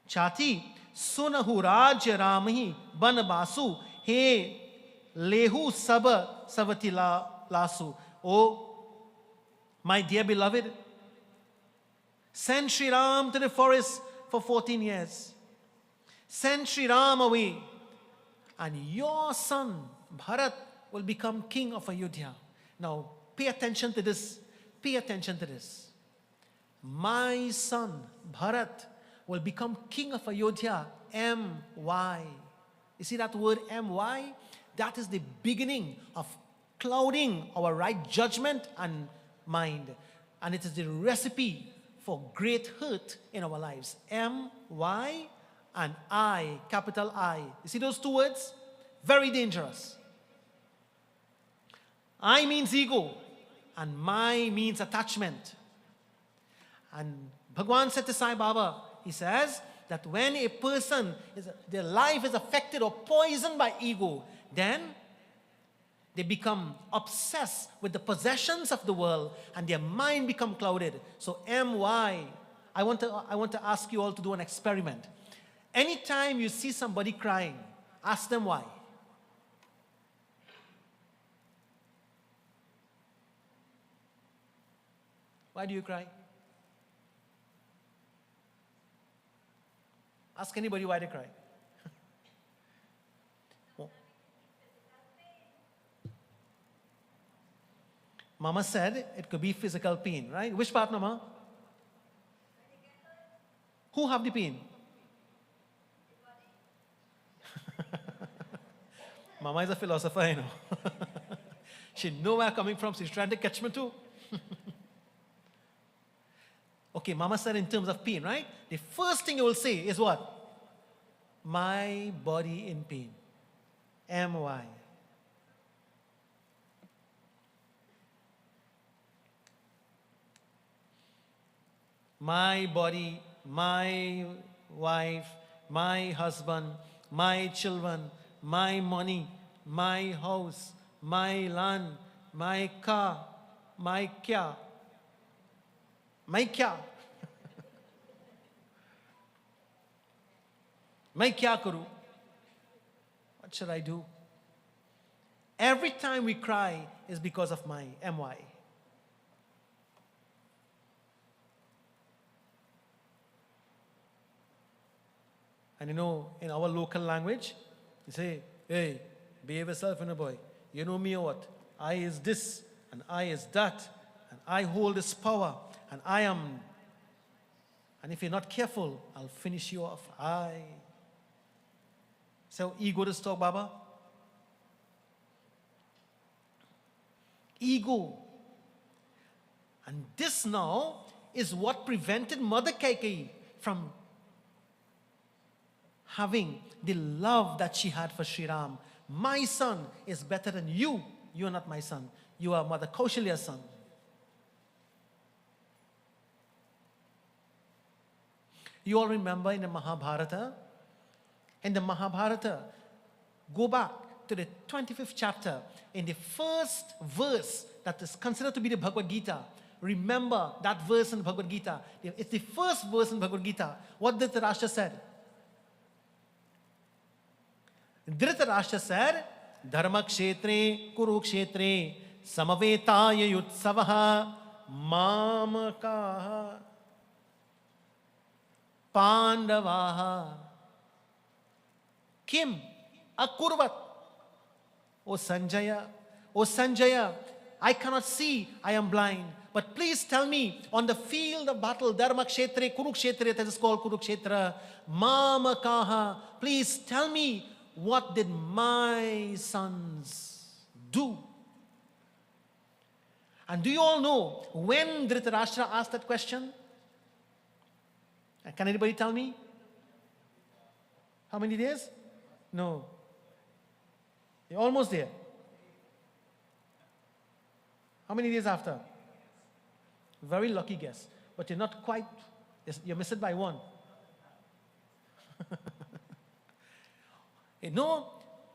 chati sunahu raj ramhi banbasu he lehu sab savati lasu. Oh, my dear beloved, send Sri Ram to the forest for 14 years. Send Sri Ram away, and your son Bharat will become king of Ayodhya. Now, pay attention to this. Pay attention to this. My son Bharat will become king of Ayodhya. M-Y. You see that word M-Y? That is the beginning of clouding our right judgment and mind. And it is the recipe for great hurt in our lives. M-Y and I, capital I. You see those two words? Very dangerous. I means ego, and my means attachment. And Bhagwan said to Sai Baba, he says that when a person, their life is affected or poisoned by ego, then they become obsessed with the possessions of the world and their mind become clouded. So M-Y, I want to ask you all to do an experiment. Anytime you see somebody crying, ask them why. Why do you cry? Ask anybody why they cry. Oh. Mama said it could be physical pain, right? Which part, Mama? Who have the pain? Mama is a philosopher, you know. She knows where I'm coming from. She's trying to catch me too. Okay, Mama said in terms of pain, right? The first thing you will say is what? My body in pain. M-Y. My body, my wife, my husband, my children, my money, my house, my land, my car, my kya. मैं क्या मैं क्या करूं? What should I do? Every time we cry is because of my M-Y. And in our local language, you say, hey, behave yourself, boy. You know me or what? I is this, and I is that, and I hold this power, and I am. And if you're not careful, I'll finish you off. So ego does talk, Baba. Ego. And this now is what prevented Mother Kaikeyi from having the love that she had for Sri Ram. My son is better than you. You are not my son. You are Mother Kaushalya's son. You all remember in the Mahabharata? In the Mahabharata, go back to the 25th chapter, in the first verse that is considered to be the Bhagavad Gita. Remember that verse in the Bhagavad Gita. It's the first verse in Bhagavad Gita. What Dhritarashtra said? Dhritarashtra said, Dharma kshetre kurukshetre samavetaya yutsavaha mamakaha pandavaha kim akurvat. O Sanjaya, I cannot see, I am blind. But please tell me, on the field of battle, Dharma kshetre kurukshetre, that is called Kurukshetra, mamakaha, please tell me, what did my sons do? And do you all know when Dhritarashtra asked that question? Can anybody tell me? How many days? No. You're almost there. How many days after? Very lucky guess. But you're not quite, you miss it by one.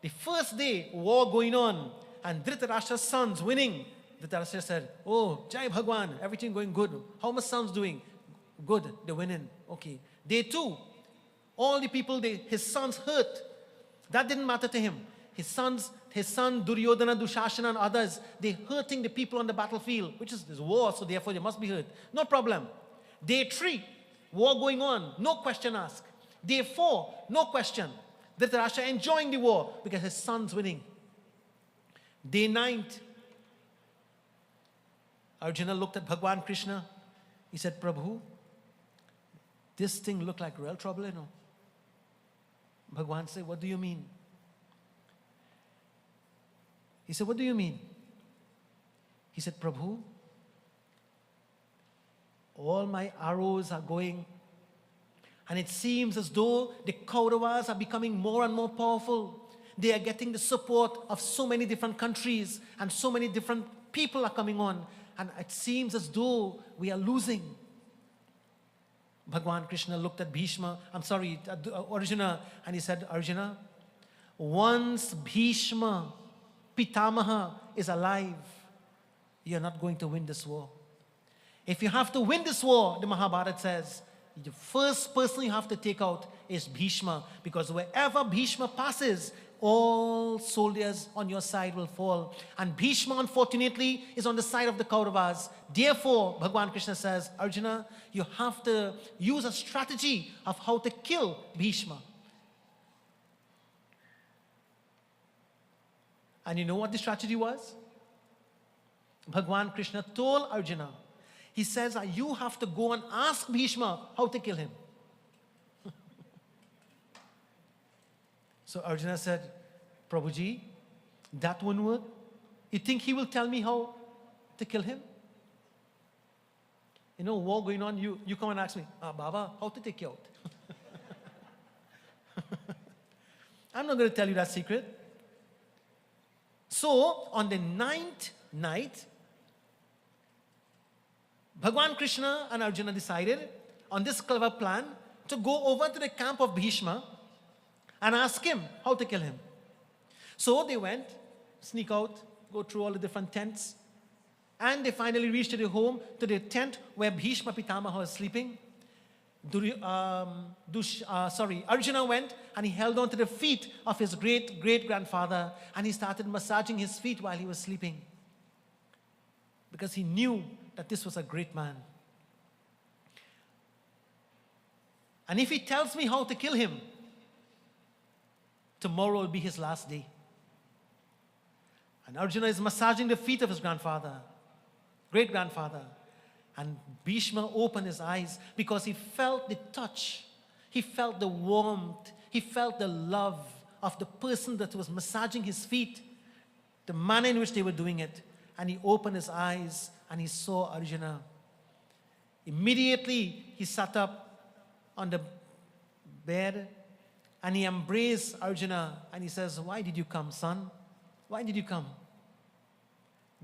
The first day, war going on, and Dhritarashtra's sons winning. Dhritarashtra said, oh, Jai Bhagwan, everything going good. How my sons doing? Good, they're winning. Okay. Day 2, all the people, his sons hurt. That didn't matter to him. His son Duryodhana, Dushashana and others, they hurting the people on the battlefield, which is war, so therefore they must be hurt. No problem. Day 3, war going on, no question asked. Day 4, no question. Dhritarashtra enjoying the war because his son's winning. Day 9, Arjuna looked at Bhagwan Krishna. He said, Prabhu, this thing looked like real trouble, Bhagwan said, what do you mean? He said, what do you mean? He said, Prabhu, all my arrows are going, and it seems as though the Kauravas are becoming more and more powerful. They are getting the support of so many different countries, and so many different people are coming on, and it seems as though we are losing. Bhagwan Krishna looked at Arjuna, and he said, Arjuna, once Bhishma, Pitamaha, is alive, you're not going to win this war. If you have to win this war, the Mahabharata says, the first person you have to take out is Bhishma, because wherever Bhishma passes, all soldiers on your side will fall. And Bhishma, unfortunately, is on the side of the Kauravas. Therefore, Bhagwan Krishna says, Arjuna, you have to use a strategy of how to kill Bhishma. And you know what the strategy was? Bhagwan Krishna told Arjuna, he says, you have to go and ask Bhishma how to kill him. So Arjuna said, Prabhuji, that won't work. You think he will tell me how to kill him? War going on, you come and ask me, Baba, how to take you out? I'm not going to tell you that secret. So, on the 9th night, Bhagwan Krishna and Arjuna decided on this clever plan to go over to the camp of Bhishma and ask him how to kill him. So they went, sneak out, go through all the different tents, and they finally reached to the tent where Bhishma Pitamaha was sleeping. Arjuna went and he held on to the feet of his great-great-grandfather, and he started massaging his feet while he was sleeping, because he knew that this was a great man. And if he tells me how to kill him, tomorrow will be his last day. And Arjuna is massaging the feet of his grandfather, great-grandfather. And Bhishma opened his eyes because he felt the touch. He felt the warmth. He felt the love of the person that was massaging his feet, the manner in which they were doing it. And he opened his eyes and he saw Arjuna. Immediately, he sat up on the bed and he embraced Arjuna and he says, "Why did you come, son? Why did you come?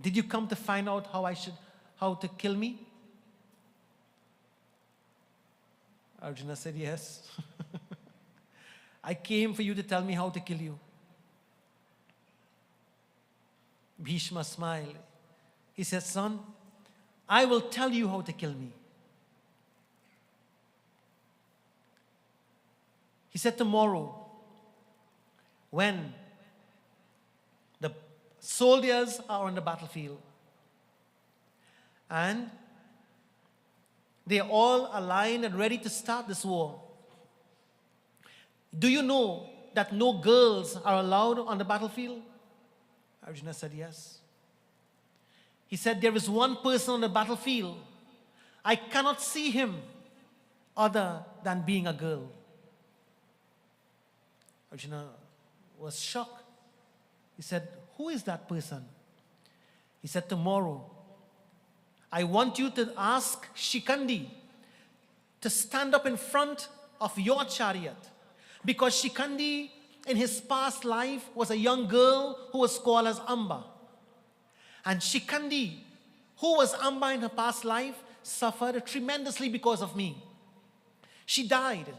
Did you come to find out how to kill me?" Arjuna said, "Yes. I came for you to tell me how to kill you." Bhishma smiled. He said, "Son, I will tell you how to kill me." He said, "Tomorrow, when the soldiers are on the battlefield and they are all aligned and ready to start this war, do you know that no girls are allowed on the battlefield?" Arjuna said, "Yes." He said, "There is one person on the battlefield. I cannot see him other than being a girl." Arjuna was shocked. He said, "Who is that person?" He said, "Tomorrow, I want you to ask Shikandi to stand up in front of your chariot, because Shikandi in his past life was a young girl who was called as Amba. And Shikandi, who was Amba in her past life, suffered tremendously because of me. She died,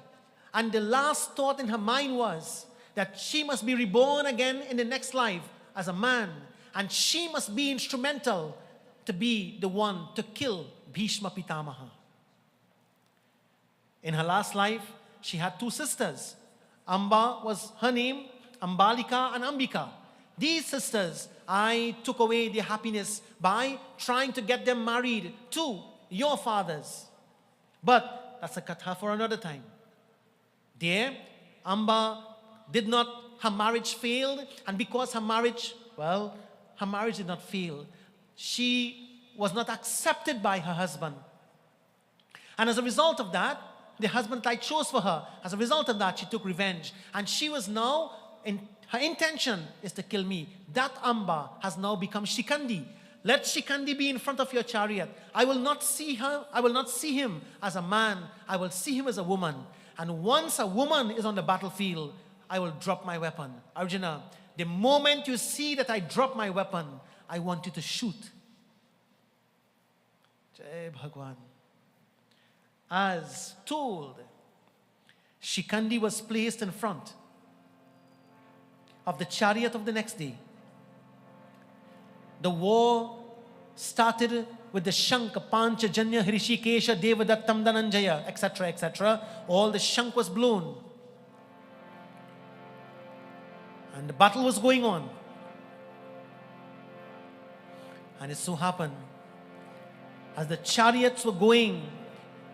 and the last thought in her mind was that she must be reborn again in the next life as a man, and she must be instrumental to be the one to kill Bhishma Pitamaha. In her last life, she had two sisters. Amba was her name, Ambalika and Ambika. These sisters, I took away their happiness by trying to get them married to your fathers. But that's a katha for another time. There, Amba did not, her marriage failed, and because her marriage did not fail, she was not accepted by her husband. And as a result of that, the husband I chose for her. As a result of that, she took revenge. And she was now, her intention is to kill me. That Amba has now become Shikandi. Let Shikandi be in front of your chariot. I will not see her, I will not see him as a man. I will see him as a woman. And once a woman is on the battlefield, I will drop my weapon. Arjuna, the moment you see that I drop my weapon, I want you to shoot. Jai Bhagwan. As told, Shikandi was placed in front of the chariot of the next day. The war started with the Shank, Pancha, Janya, Hrishikesha, Devadattam, Dhananjaya, etc., etc. All the Shank was blown. And the battle was going on. And it so happened, as the chariots were going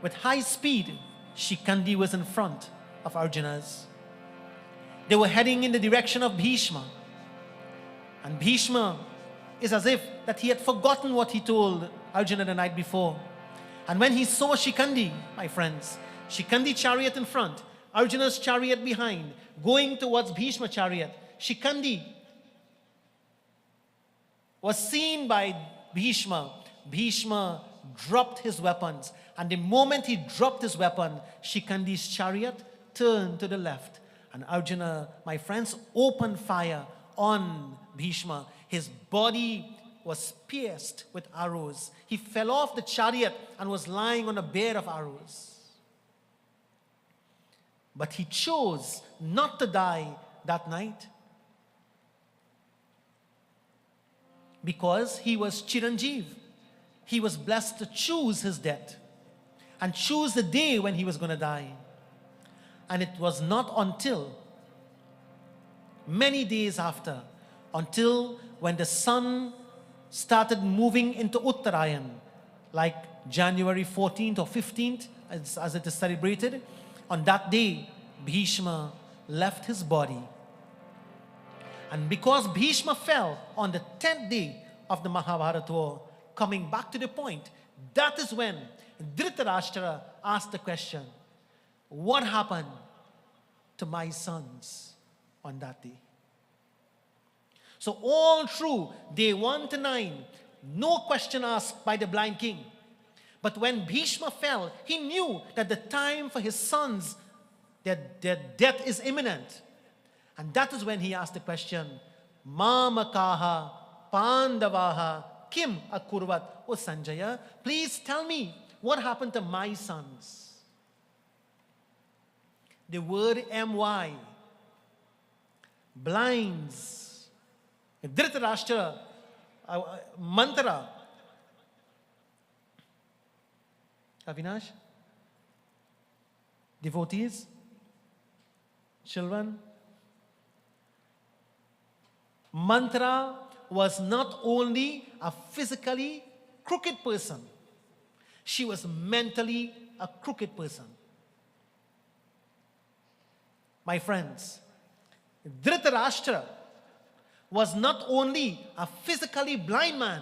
with high speed, Shikandi was in front of Arjuna's. They were heading in the direction of Bhishma. And Bhishma is as if that he had forgotten what he told Arjuna the night before. And when he saw Shikandi, my friends, Shikandi chariot in front, Arjuna's chariot behind, going towards Bhishma chariot, Shikandi was seen by Bhishma. Bhishma dropped his weapons. And the moment he dropped his weapon, Shikandi's chariot turned to the left. And Arjuna, my friends, opened fire on Bhishma. His body was pierced with arrows. He fell off the chariot and was lying on a bed of arrows. But he chose not to die that night, because he was Chiranjeev. He was blessed to choose his death and choose the day when he was going to die. And it was not until many days after, until when the sun started moving into Uttarayan, like January 14th or 15th, as it is celebrated, on that day, Bhishma left his body And because Bhishma fell on the 10th day of the Mahabharata war, coming back to the point, that is when Dhritarashtra asked the question, what happened to my sons on that day? So all through day 1 to 9, no question asked by the blind king. But when Bhishma fell, he knew that the time for his sons, their death is imminent. And that is when he asked the question, Mamakaha Pandavaha Kim Akurvat. Oh Sanjaya, please tell me what happened to my sons. The word my blinds. Dhritarashtra mantra. Avinash? Devotees? Children? Mantra was not only a physically crooked person, she was mentally a crooked person. My friends, Dhritarashtra was not only a physically blind man,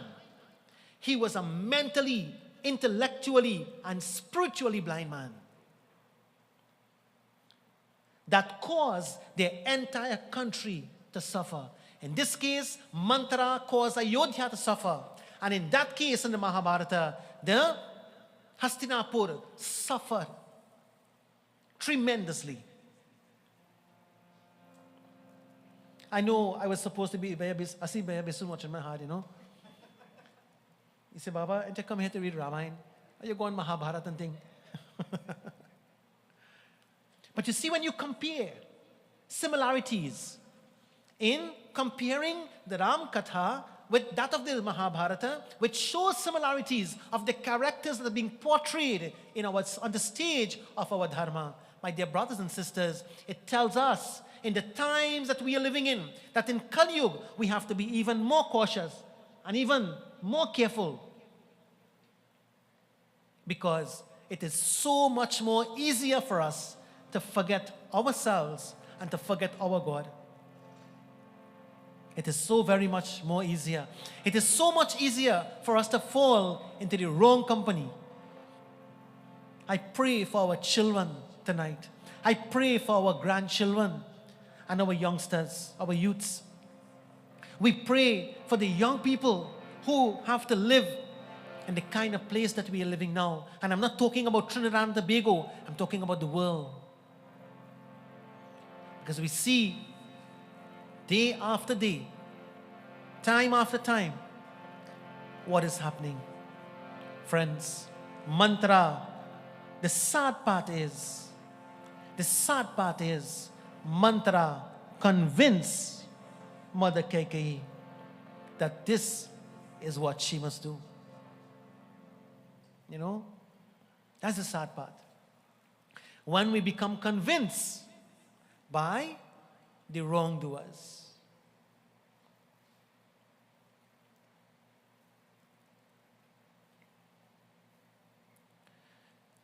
he was a mentally, intellectually, and spiritually blind man. That caused their entire country to suffer. In this case, Mantra caused Ayodhya to suffer. And in that case, in the Mahabharata, the Hastinapur suffered tremendously. I know I was supposed to be I see so much in my heart, you know. He said, Baba, I come here to read Ramayana. Are you going Mahabharata and thing? But you see, when you compare similarities, in comparing the Ram Katha with that of the Mahabharata, which shows similarities of the characters that are being portrayed on the stage of our dharma, my dear brothers and sisters, it tells us in the times that we are living in, that in Kali Yuga, we have to be even more cautious and even more careful. Because it is so much more easier for us to forget ourselves and to forget our God. It is so very much more easier. It is so much easier for us to fall into the wrong company. I pray for our children tonight. I pray for our grandchildren and our youngsters, our youths. We pray for the young people who have to live in the kind of place that we are living now. And I'm not talking about Trinidad and Tobago. I'm talking about the world. Because we see day after day, time after time, what is happening. Friends, mantra, the sad part is, mantra convince Mother Kaikeyi that this is what she must do. You know, that's the sad part. When we become convinced by the wrongdoers.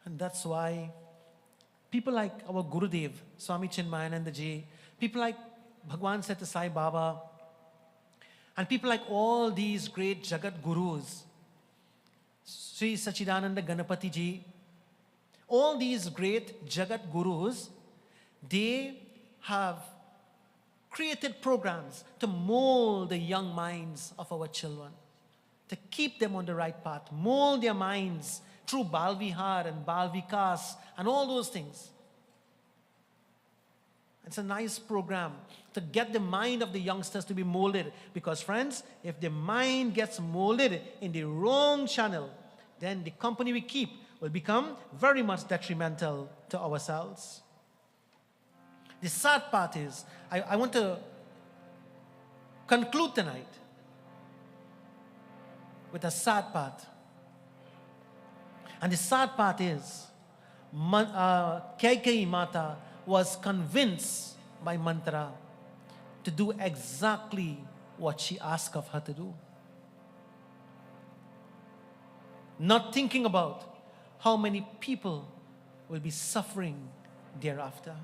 And that's why people like our Gurudev, Swami Chinmayananda Ji, people like Bhagwan Sathya Sai Baba, and people like all these great Jagat Gurus, Sri Sachidananda Ganapati Ji, all these great Jagat Gurus, they have created programs to mold the young minds of our children, to keep them on the right path, mold their minds through Bal Vihar and Bal Vikas and all those things. It's a nice program to get the mind of the youngsters to be molded. Because friends, if the mind gets molded in the wrong channel, then the company we keep will become very much detrimental to ourselves. The sad part is, I want to conclude tonight with a sad part. And the sad part is, Kaikeyi Mata was convinced by mantra to do exactly what she asked of her to do. Not thinking about how many people will be suffering thereafter.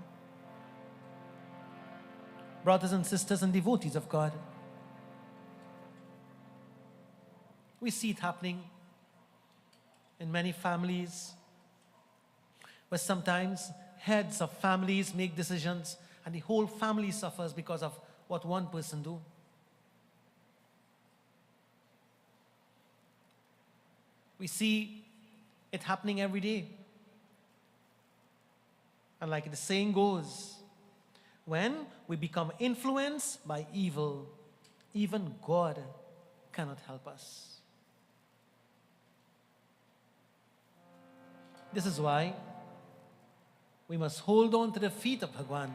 brothers and sisters and devotees of God. We see it happening in many families, where sometimes heads of families make decisions and the whole family suffers because of what one person do. We see it happening every day. And like the saying goes, when we become influenced by evil, even God cannot help us. This is why we must hold on to the feet of Bhagwan.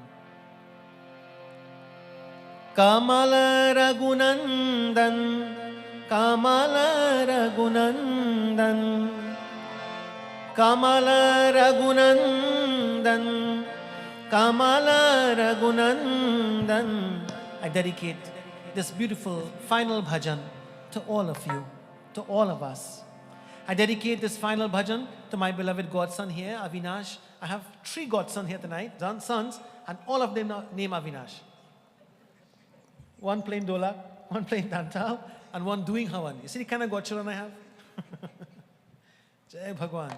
Kamala Raghunandan, Kamala Raghunandan, Kamala Raghunandan, Kamala Raghunandan. I dedicate this beautiful final bhajan to all of you, to all of us. I dedicate this final bhajan to my beloved godson here, Avinash. I have 3 godsons here tonight, sons, and all of them name Avinash. One playing dholak, one playing tantal, and one doing havan. You see the kind of godchildren I have? Jai Bhagwan.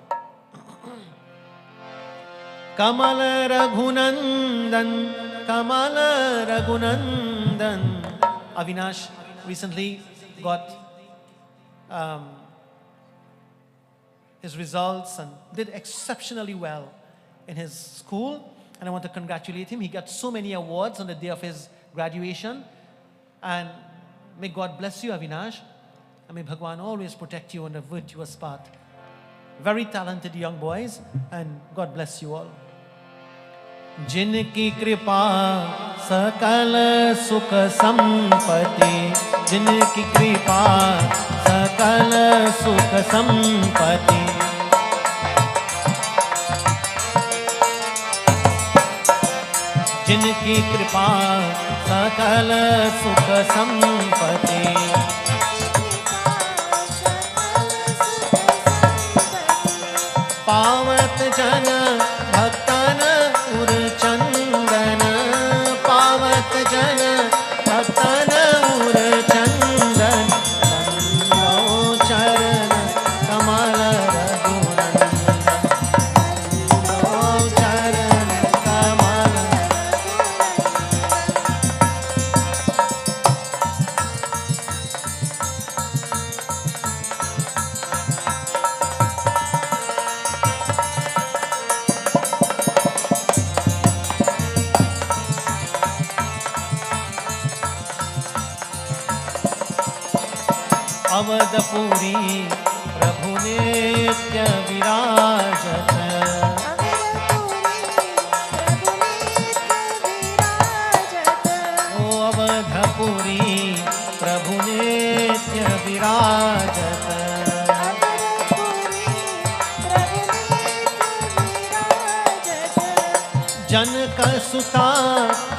Kamala Raghunandan, Kamala Raghunandan. Avinash recently got his results and did exceptionally well in his school, and I want to congratulate him. He got so many awards on the day of his graduation, and may God bless you, Avinash, and may Bhagwan always protect you on the virtuous path. Very talented young boys, and God bless you all. जिनकी कृपा सकल सुख संपत्ति, जिनकी कृपा सकल सुख संपत्ति, जिनकी कृपा सकल सुख संपत्ति, पावत जन भक्तन उर चंदन, पावत जन भक्तन उर चंदन, नंदो चरण कमल रघुनंदन, नंदो चरण कमल। अवधपुरी प्रभु नित्य विराजत, ओ अवधपुरी प्रभु नित्य विराजत, जनक सुता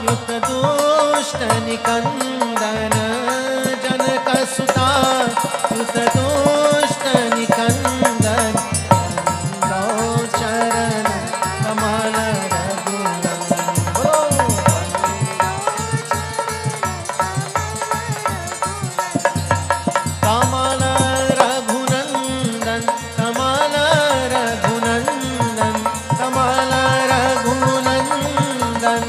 युत दुष्ट निकंदन, जनक सुता युत दुष्ट निकंदन, नंदो चरण कमल रघुनंदन, कमल रघुनंदन, कमल रघुनंदन, कमल रघुनंदन।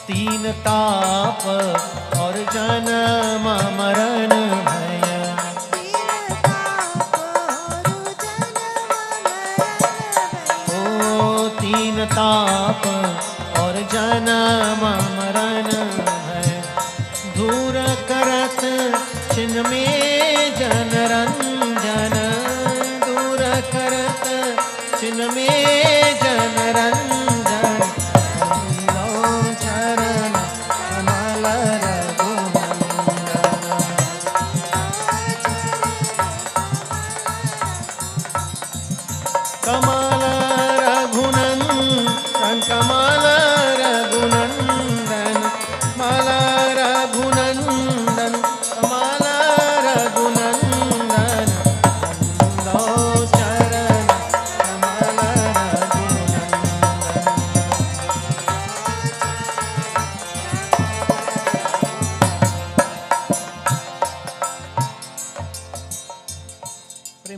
तीन ताप और जन्म मरण भय, ओ तीन ताप और जन्म मरण भय, धूर करत छिन में जन रंजन, दूर करत छिन में जन रंजन, नंदो चरण कमल रघुनंदन, कमल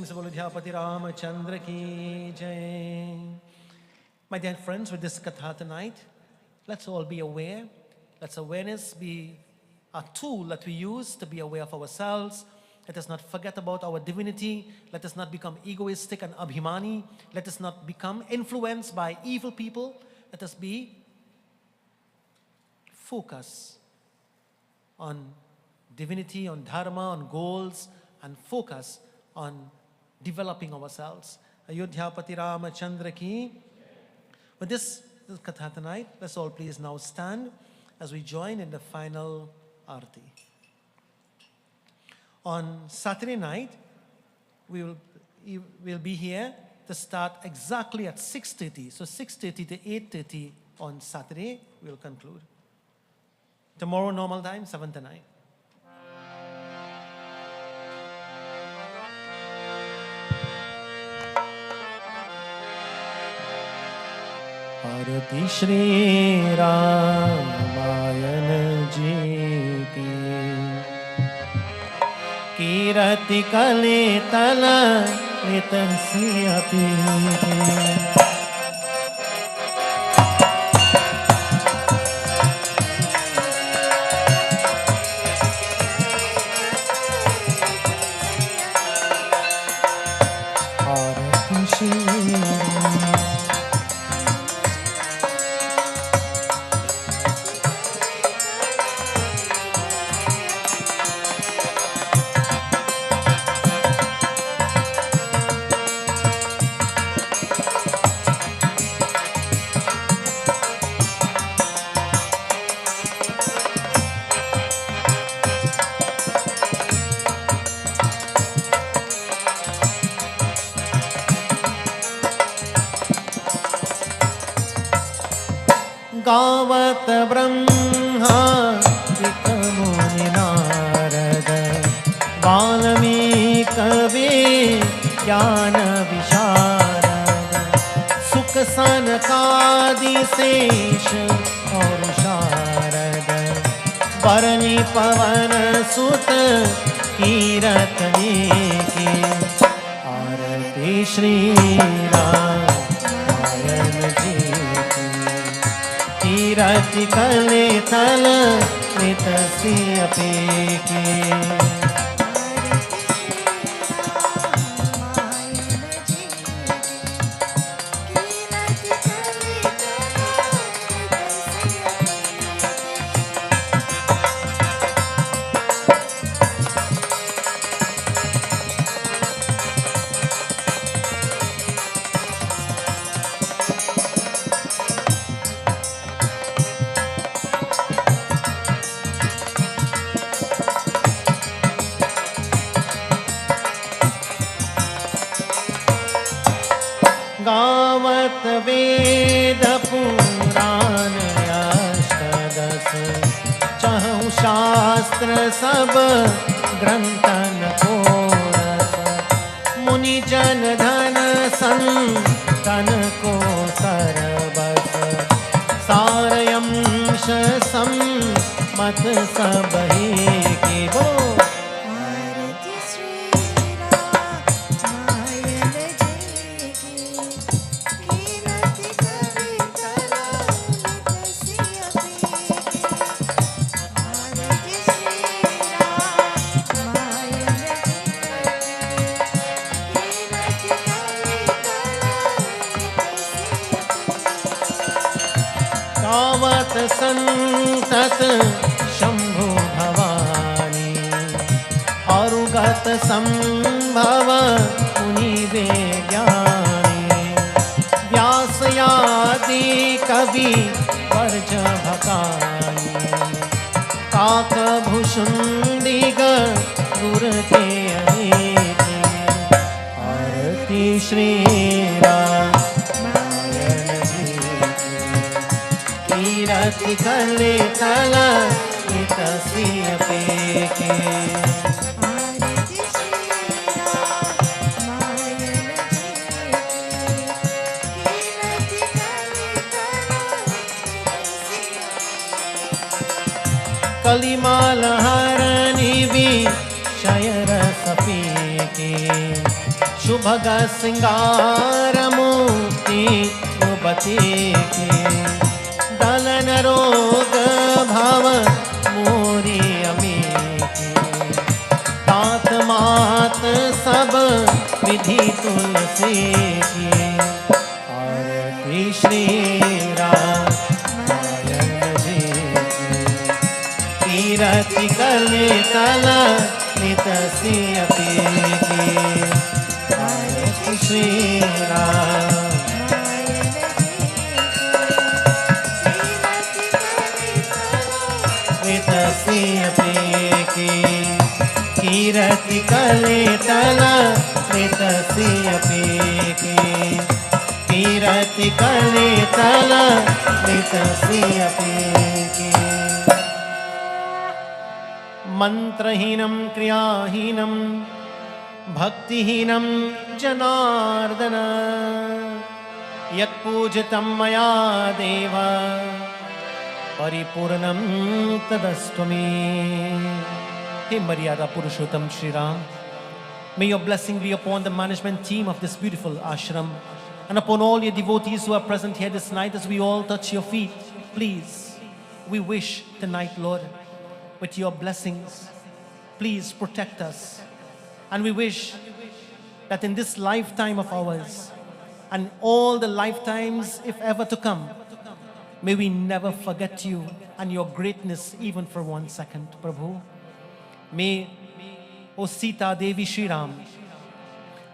प्रेम से बोलो ध्यापति रामचंद्र की जय. My dear friends, with this katha tonight, let's all be aware. Let's awareness be a tool that we use to be aware of ourselves. Let us not forget about our divinity. Let us not become egoistic and abhimani. Let us not become influenced by evil people. Let us be focused on divinity, on dharma, on goals, and focus on developing ourselves. Ayodhya Pati Ramachandra ki. With this katha tonight, let's all please now stand as we join in the final aarti. On Saturday night, we will be here to start exactly at 6:30. So 6:30 to 8:30 on Saturday, we'll conclude. Tomorrow, normal time, 7 to 9. आरती श्री रामायण जी की कीरति कले तल लितसी अपी आरती श्री गावत ब्रह्मा मुनि नारद वाल्मीकि ज्ञान विशारद सुख सनकादि शेष और शारद बरनी पवन सुत कीरतने की आरती श्री रामायण जी कीरति कले तल लितसी अपी की गावत वेद पुराण अष्टदश चहु शास्त्र सब ग्रंथन को रस मुनि जन धन संतन को सरबस सारयंश सम्मत सब ही की बो गावत संतत शंभु भवानी अरुगत संभव मुनि वे ज्ञानी व्यास आदि कवि वर्ज भकानी काक भुषुंडिग गुर के अनेक आरती श्री कीरति कले तल लितसी अपी की कलिमाल हरनि विषय रस पी की सुभग सिंगार मुक्ति बते के दलन रोग भव मोरी अमी के तात मात सब विधि तुलसी की आरती श्री रामायण जी की कीरति कले तल नित सिय की आरती श्री रामायण नित सिय की कीरति कले तल नित सिय की कीरति कले तल नित सिय की मंत्रहीनं क्रियाहीनं भक्तिहीनं जनार्दन यत्पूजितं मया देव परिपूर्णं तदस्तु मे. Hey Maryada Purushottam Shri Ram, may your blessing be upon the management team of this beautiful ashram and upon all your devotees who are present here this night as we all touch your feet. Please, we wish tonight, Lord, with your blessings, please protect us. And we wish that in this lifetime of ours and all the lifetimes, if ever to come, may we never forget you and your greatness even for 1 second, Prabhu. May, O Sita Devi Shri Ram,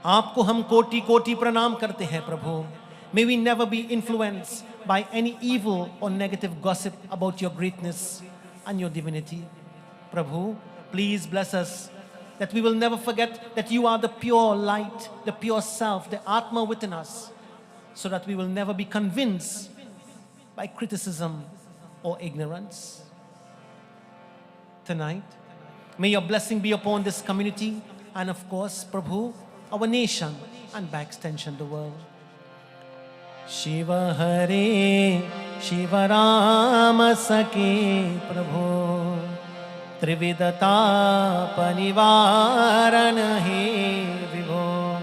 आपको हम कोटि कोटि प्रणाम करते हैं प्रभु. May we never be influenced by any evil or negative gossip about your greatness and your divinity. Prabhu, please bless us that we will never forget that you are the pure light, the pure self, the Atma within us, so that we will never be convinced by criticism or ignorance. Tonight, may your blessing be upon this community and of course, Prabhu, our nation and by extension the world. Shiva Hare, Shiva Rama Sake Prabhu, Trividata Panivarana He Vibho,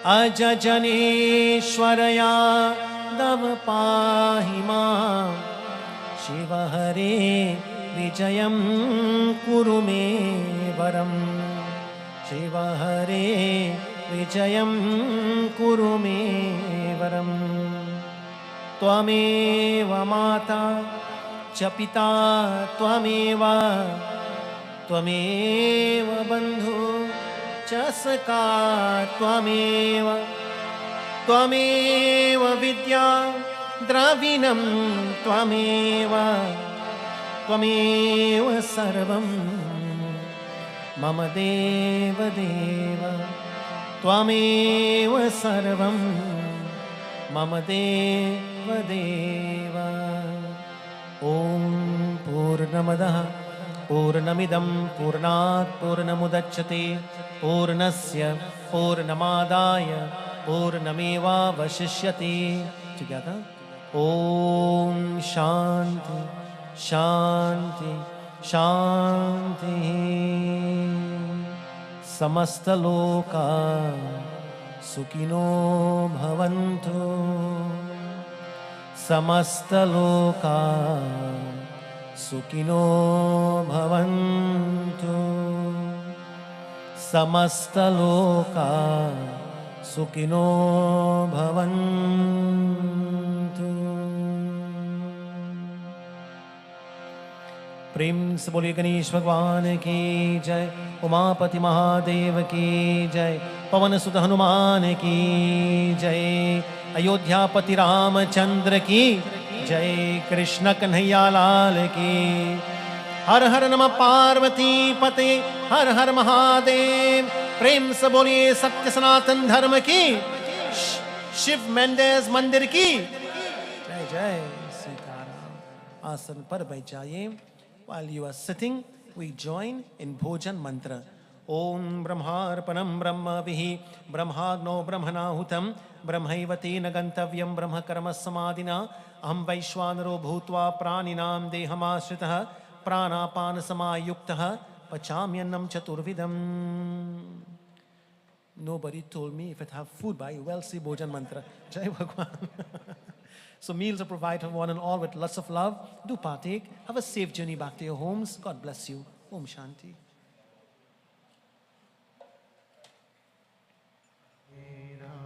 Aja Janeshwaraya Dav Pahima, Shiva Hare Vijayam Kurume Varam, Shiva Hare Vijayam Kurume Varam. Tvameva Mata Cha Pita Tvameva, Tvameva Bandhu Cha Saka Tvameva, Tvameva Vidya Dravinam Tvameva, Tvameva Sarvam Mama Deva Deva, Tvameva Sarvam Mama Deva Deva. Om Purnamadaha Purnamidam Purnat Purnamudachyate Purnasya Purnamadaya Purnameva Vashishyate. Together. Om Shanti Shanti Shanti. Samasta loka Sukhino Bhavantu, Samasta loka Sukhino Bhavantu, Samasta loka Sukhino Bhavantu. प्रेम से बोलिए गणेश भगवान की जय, उमापति महादेव की जय, पवन सुत हनुमान की जय, अयोध्यापति रामचंद्र की जय, कृष्ण कन्हैया लाल की. हर हर नमः पार्वती पते, हर हर महादेव. प्रेम से बोलिए सत्य सनातन धर्म की, शिव मेंडेज मंदिर की जय जय. सीताराम. आसन पर बैठ जाइए. While you are sitting, we join in Bhojan mantra. Om Brahmarpanam Brahmavihi Brahmagno Brahmanahutam Brahmaivate Nagantavyam Brahma Karma Samadhina Aham Vaishwanaro Bhutva Praninam Dehamashritaha Pranapana Samayuktaha Pachamyanam Chaturvidam. Nobody told me if it have food by, well see Bhojan Mantra. Jai Bhagwan. So meals are provided for one and all with lots of love. Do partake. Have a safe journey back to your homes. God bless you. Om Shanti. Ram